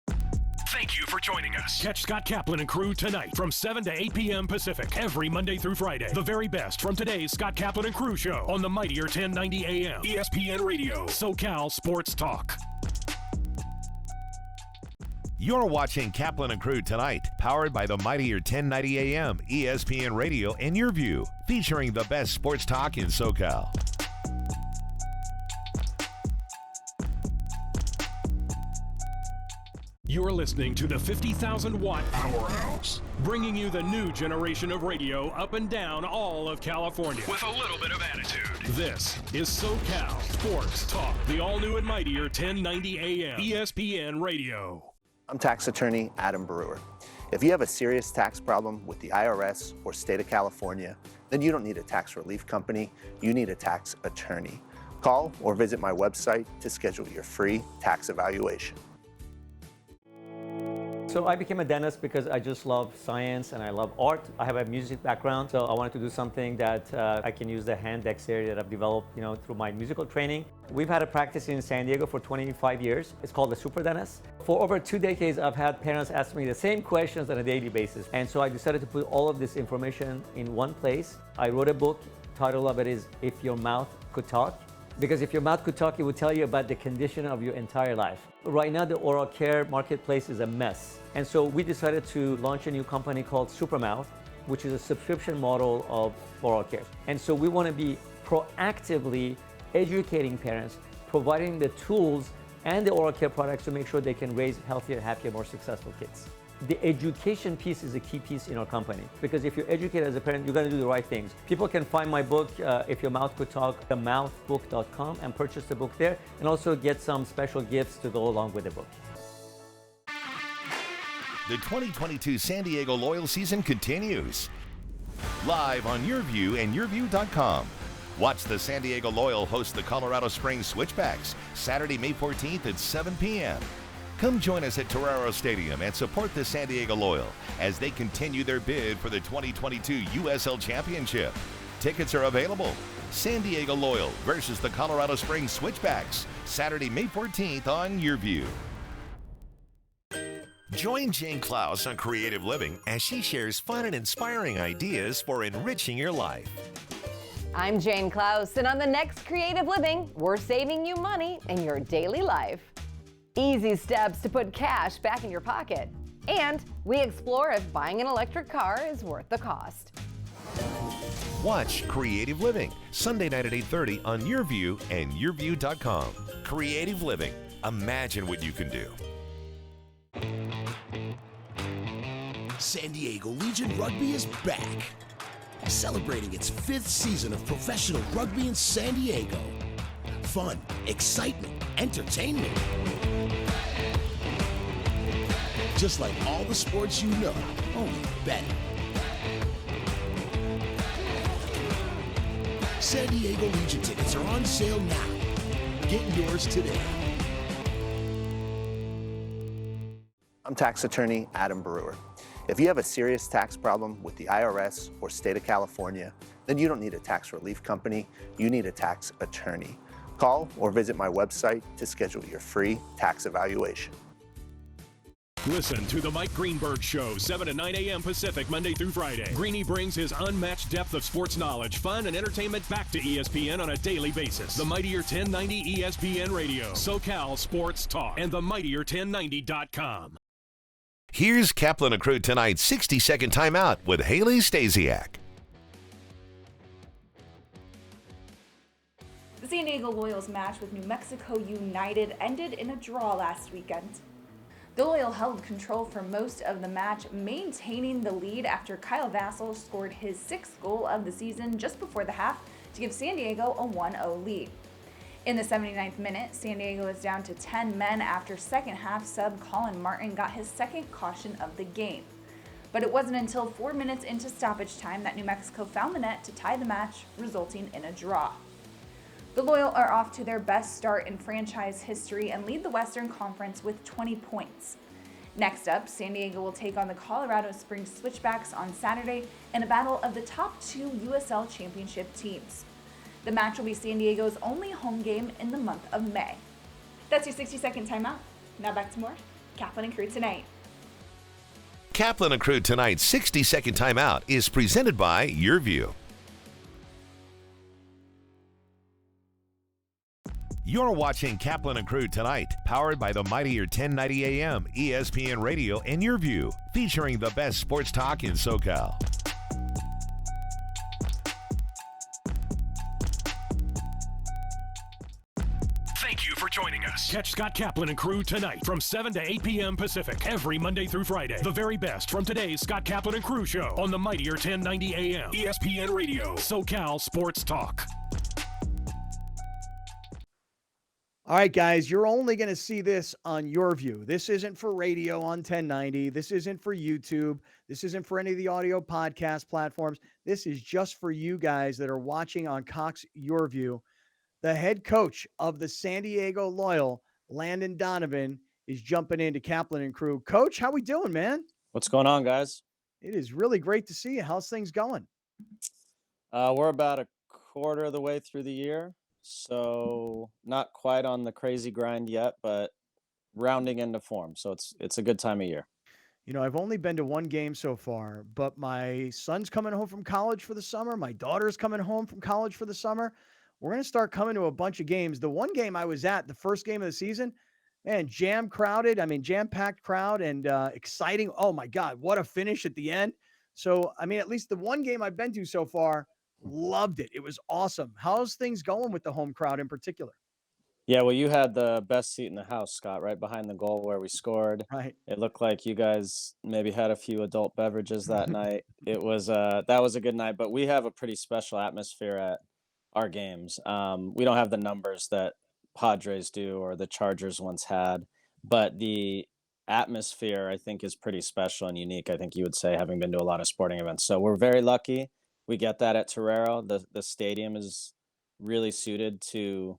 Thank you for joining us. Catch Scott Kaplan and crew tonight from 7 to 8 p.m. Pacific every Monday through Friday. The very best from today's Scott Kaplan and crew show on the mightier 1090 AM ESPN Radio, SoCal Sports Talk. You're watching Kaplan and Crew tonight, powered by the mightier 1090 AM ESPN Radio and Your View, featuring the best sports talk in SoCal. You're listening to the 50,000-watt Powerhouse, bringing you the new generation of radio up and down all of California with a little bit of attitude. This is SoCal Sports Talk, the all-new and mightier 1090 AM ESPN Radio. I'm tax attorney Adam Brewer. If you have a serious tax problem with the IRS or state of California, then you don't need a tax relief company, you need a tax attorney. Call or visit my website to schedule your free tax evaluation. So I became a dentist because I just love science and I love art. I have a music background, so I wanted to do something that I can use the hand dexterity that I've developed, through my musical training. We've had a practice in San Diego for 25 years. It's called the Super Dentist. For over 2 decades, I've had parents ask me the same questions on a daily basis. And so I decided to put all of this information in one place. I wrote a book. Title of it is If Your Mouth Could Talk. Because if your mouth could talk, it would tell you about the condition of your entire life. Right now, the oral care marketplace is a mess. And so we decided to launch a new company called Supermouth, which is a subscription model of oral care. And so we want to be proactively educating parents, providing the tools and the oral care products to make sure they can raise healthier, happier, more successful kids. The education piece is a key piece in our company, because if you're educated as a parent, you're going to do the right things. People can find my book, If Your Mouth Could Talk, themouthbook.com, and purchase the book there, and also get some special gifts to go along with the book. The 2022 San Diego Loyal season continues. Live on Your View and YourView.com. Watch the San Diego Loyal host the Colorado Springs Switchbacks Saturday, May 14th at 7 p.m. Come join us at Torero Stadium and support the San Diego Loyal as they continue their bid for the 2022 USL Championship. Tickets are available. San Diego Loyal versus the Colorado Springs Switchbacks, Saturday, May 14th on Your View. Join Jane Klaus on Creative Living as she shares fun and inspiring ideas for enriching your life. I'm Jane Klaus, and on the next Creative Living, we're saving you money in your daily life. Easy steps to put cash back in your pocket. And we explore if buying an electric car is worth the cost. Watch Creative Living, Sunday night at 8:30 on Your View and YourView.com. Creative Living. Imagine what you can do. San Diego Legion Rugby is back, celebrating its 5th season of professional rugby in San Diego. Fun, excitement, entertainment. Just like all the sports you know, only better. San Diego Legion tickets are on sale now. Get yours today. I'm tax attorney Adam Brewer. If you have a serious tax problem with the IRS or state of California, then you don't need a tax relief company, you need a tax attorney. Call or visit my website to schedule your free tax evaluation. Listen to The Mike Greenberg Show, 7 to 9 a.m. Pacific, Monday through Friday. Greeny brings his unmatched depth of sports knowledge, fun, and entertainment back to ESPN on a daily basis. The Mightier 1090 ESPN Radio, SoCal Sports Talk, and themightier1090.com. Here's Kaplan and Crew tonight's 60-second timeout with Haley Stasiak. The San Diego Loyals match with New Mexico United ended in a draw last weekend. The Loyal held control for most of the match, maintaining the lead after Kyle Vassell scored his 6th goal of the season just before the half to give San Diego a 1-0 lead. In the 79th minute, San Diego is down to 10 men after second half sub Colin Martin got his second caution of the game. But it wasn't until 4 minutes into stoppage time that New Mexico found the net to tie the match, resulting in a draw. The Loyal are off to their best start in franchise history and lead the Western Conference with 20 points. Next up, San Diego will take on the Colorado Springs Switchbacks on Saturday in a battle of the top 2 USL Championship teams. The match will be San Diego's only home game in the month of May. That's your 60-second timeout. Now back to more Kaplan and Crew tonight. Kaplan and Crew tonight's 60-second timeout is presented by Your View. You're watching Kaplan and Crew tonight, powered by the Mightier 1090 AM, ESPN Radio, and Your View, featuring the best sports talk in SoCal. Thank you for joining us. Catch Scott Kaplan and Crew tonight from 7 to 8 p.m. Pacific every Monday through Friday. The very best from today's Scott Kaplan and Crew show on the Mightier 1090 AM, ESPN Radio, SoCal Sports Talk. All right, guys, you're only going to see this on Your View. This isn't for radio on 1090. This isn't for YouTube. This isn't for any of the audio podcast platforms. This is just for you guys that are watching on Cox Your View. The head coach of the San Diego Loyal, Landon Donovan, is jumping into Kaplan and Crew. Coach, how we doing, man? What's going on, guys? It is really great to see you. How's things going? We're about a quarter of the way through the year. So not quite on the crazy grind yet, but rounding into form. So it's a good time of year. You know, I've only been to one game so far, but my son's coming home from college for the summer. My daughter's coming home from college for the summer. We're going to start coming to a bunch of games. The one game I was at, the first game of the season, man, jam-packed crowd and exciting. Oh, my God, what a finish at the end. So, I mean, at least the one game I've been to so far, loved it. It was awesome. How's things going with the home crowd in particular? Yeah, well, you had the best seat in the house, Scott, right behind the goal where we scored. Right. It looked like you guys maybe had a few adult beverages that night. It was that was a good night, but we have a pretty special atmosphere at our games. We don't have the numbers that Padres do or the Chargers once had, but the atmosphere I think is pretty special and unique. I think you would say, having been to a lot of sporting events. So we're very lucky. We get that at Torero. The stadium is really suited to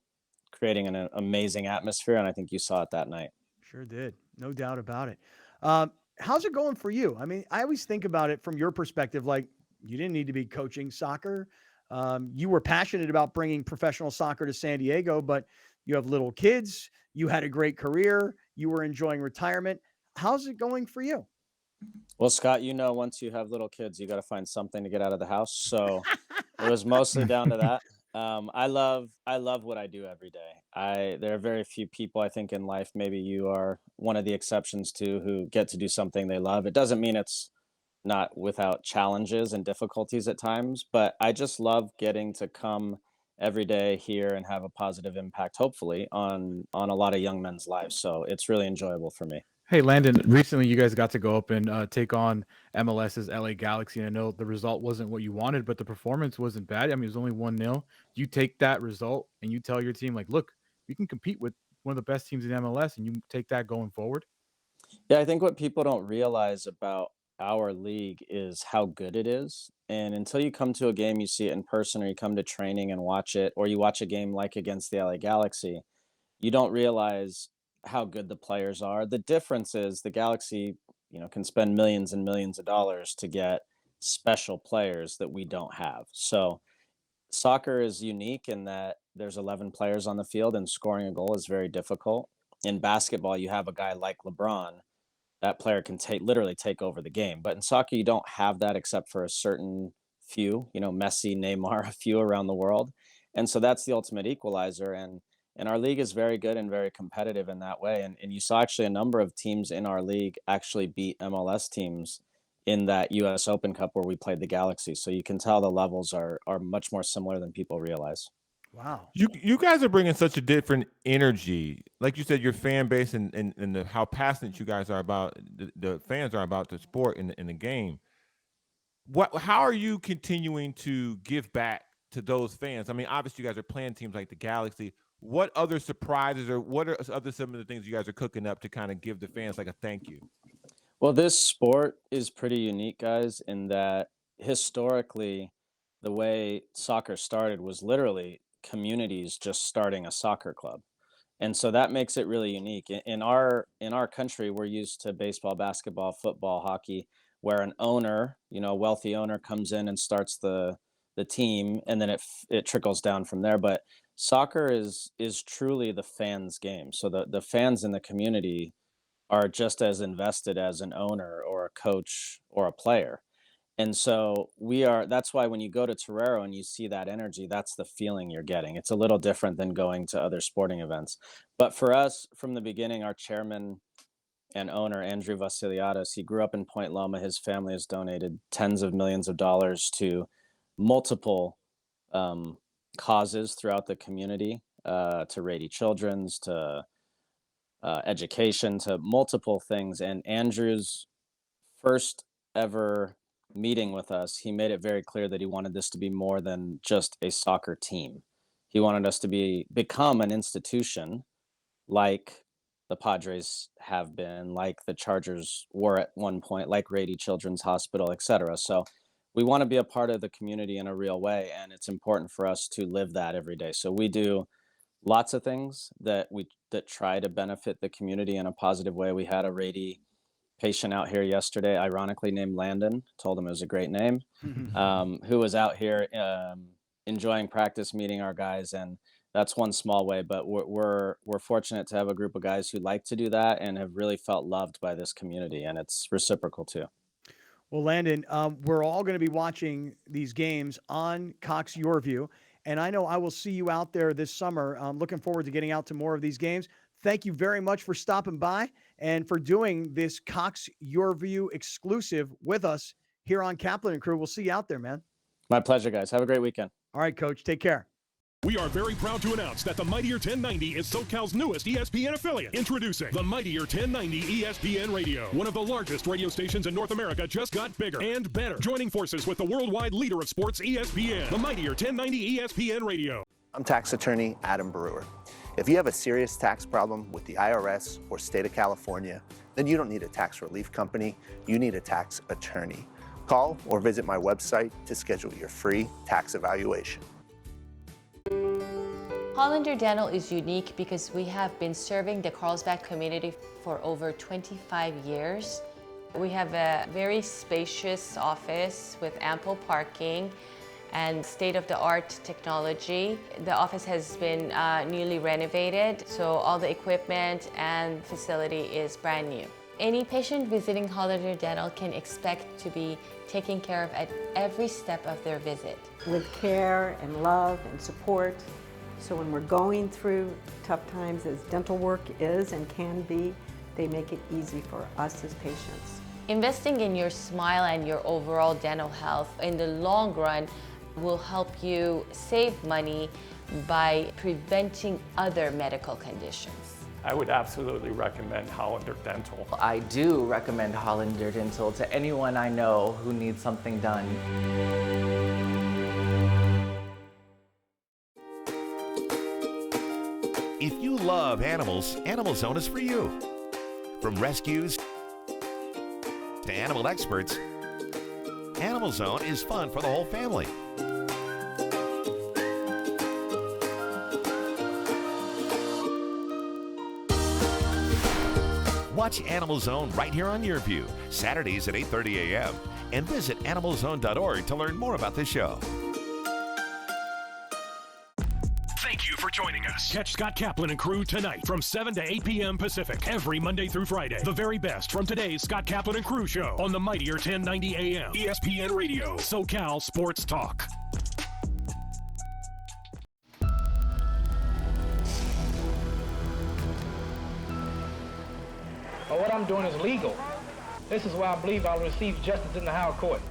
creating an amazing atmosphere, and I think you saw it that night. Sure did. No doubt about it. How's it going for you? I mean, I always think about it from your perspective, like you didn't need to be coaching soccer. You were passionate about bringing professional soccer to San Diego, but you have little kids. You had a great career. You were enjoying retirement. How's it going for you? Well, Scott, you know, once you have little kids, you got to find something to get out of the house. So it was mostly down to that. I love what I do every day. There are very few people, I think, in life, maybe you are one of the exceptions to, who get to do something they love. It doesn't mean it's not without challenges and difficulties at times, but I just love getting to come every day here and have a positive impact, hopefully, on a lot of young men's lives. So it's really enjoyable for me. Hey, Landon, recently you guys got to go up and take on MLS's LA Galaxy. And I know the result wasn't what you wanted, but the performance wasn't bad. I mean, it was only 1-0. You take that result and you tell your team, like, look, we can compete with one of the best teams in MLS, and you take that going forward. Yeah, I think what people don't realize about our league is how good it is. And until you come to a game, you see it in person, or you come to training and watch it, or you watch a game like against the LA Galaxy, you don't realize how good the players are. The difference is the Galaxy, can spend millions and millions of dollars to get special players that we don't have. So soccer is unique in that there's 11 players on the field and scoring a goal is very difficult. In basketball, you have a guy like LeBron. That player can literally take over the game. But in soccer, you don't have that except for a certain few, Messi, Neymar, a few around the world. And so that's the ultimate equalizer. And our league is very good and very competitive in that way. And you saw actually a number of teams in our league actually beat MLS teams in that US Open Cup where we played the Galaxy. So you can tell the levels are much more similar than people realize. Wow. You guys are bringing such a different energy. Like you said, your fan base and how passionate you guys are about the fans are about the sport in the game. How are you continuing to give back to those fans? I mean, obviously you guys are playing teams like the Galaxy. What other surprises or what are some of the things you guys are cooking up to kind of give the fans like a thank you? Well, this sport is pretty unique, guys, in that historically, the way soccer started was literally communities just starting a soccer club. And so that makes it really unique. In our country, we're used to baseball, basketball, football, hockey, where an owner, a wealthy owner comes in and starts the team, and then it trickles down from there. But soccer is truly the fans' game. So the fans in the community are just as invested as an owner or a coach or a player. And so that's why when you go to Torero and you see that energy, that's the feeling you're getting. It's a little different than going to other sporting events. But for us, from the beginning, our chairman and owner, Andrew Vasiliadis, he grew up in Point Loma. His family has donated tens of millions of dollars to multiple causes throughout the community, to Brady Children's, to education, to multiple things. And Andrew's first ever meeting with us, he made it very clear that he wanted this to be more than just a soccer team. He wanted us to become an institution like the Padres have been, like the Chargers were at one point, like Brady Children's Hospital, etc. So we want to be a part of the community in a real way, and it's important for us to live that every day. So we do lots of things that try to benefit the community in a positive way. We had a Brady patient out here yesterday, ironically named Landon, told him it was a great name, who was out here enjoying practice, meeting our guys. And that's one small way, but we're fortunate to have a group of guys who like to do that and have really felt loved by this community, and it's reciprocal too. Well, Landon, we're all going to be watching these games on Cox Your View, and I know I will see you out there this summer. I'm looking forward to getting out to more of these games. Thank you very much for stopping by and for doing this Cox Your View exclusive with us here on Kaplan and Crew. We'll see you out there, man. My pleasure, guys. Have a great weekend. All right, Coach. Take care. We are very proud to announce that the Mightier 1090 is SoCal's newest ESPN affiliate. Introducing the Mightier 1090 ESPN Radio. One of the largest radio stations in North America just got bigger and better. Joining forces with the worldwide leader of sports, ESPN. The Mightier 1090 ESPN Radio. I'm tax attorney Adam Brewer. If you have a serious tax problem with the IRS or state of California, then you don't need a tax relief company, you need a tax attorney. Call or visit my website to schedule your free tax evaluation. Hollander Dental is unique because we have been serving the Carlsbad community for over 25 years. We have a very spacious office with ample parking and state-of-the-art technology. The office has been newly renovated, so all the equipment and facility is brand new. Any patient visiting Hollander Dental can expect to be taken care of at every step of their visit. With care and love and support. So when we're going through tough times, as dental work is and can be, they make it easy for us as patients. Investing in your smile and your overall dental health in the long run will help you save money by preventing other medical conditions. I would absolutely recommend Hollander Dental. I do recommend Hollander Dental to anyone I know who needs something done. If you love animals, Animal Zone is for you. From rescues to animal experts, Animal Zone is fun for the whole family. Watch Animal Zone right here on YourView, Saturdays at 8:30 a.m. And visit animalzone.org to learn more about the show. Thank you for joining us. Catch Scott Kaplan and crew tonight from 7 to 8 p.m. Pacific every Monday through Friday. The very best from today's Scott Kaplan and crew show on the mightier 1090 AM ESPN Radio, SoCal Sports Talk. But what I'm doing is legal. This is why I believe I'll receive justice in the higher court.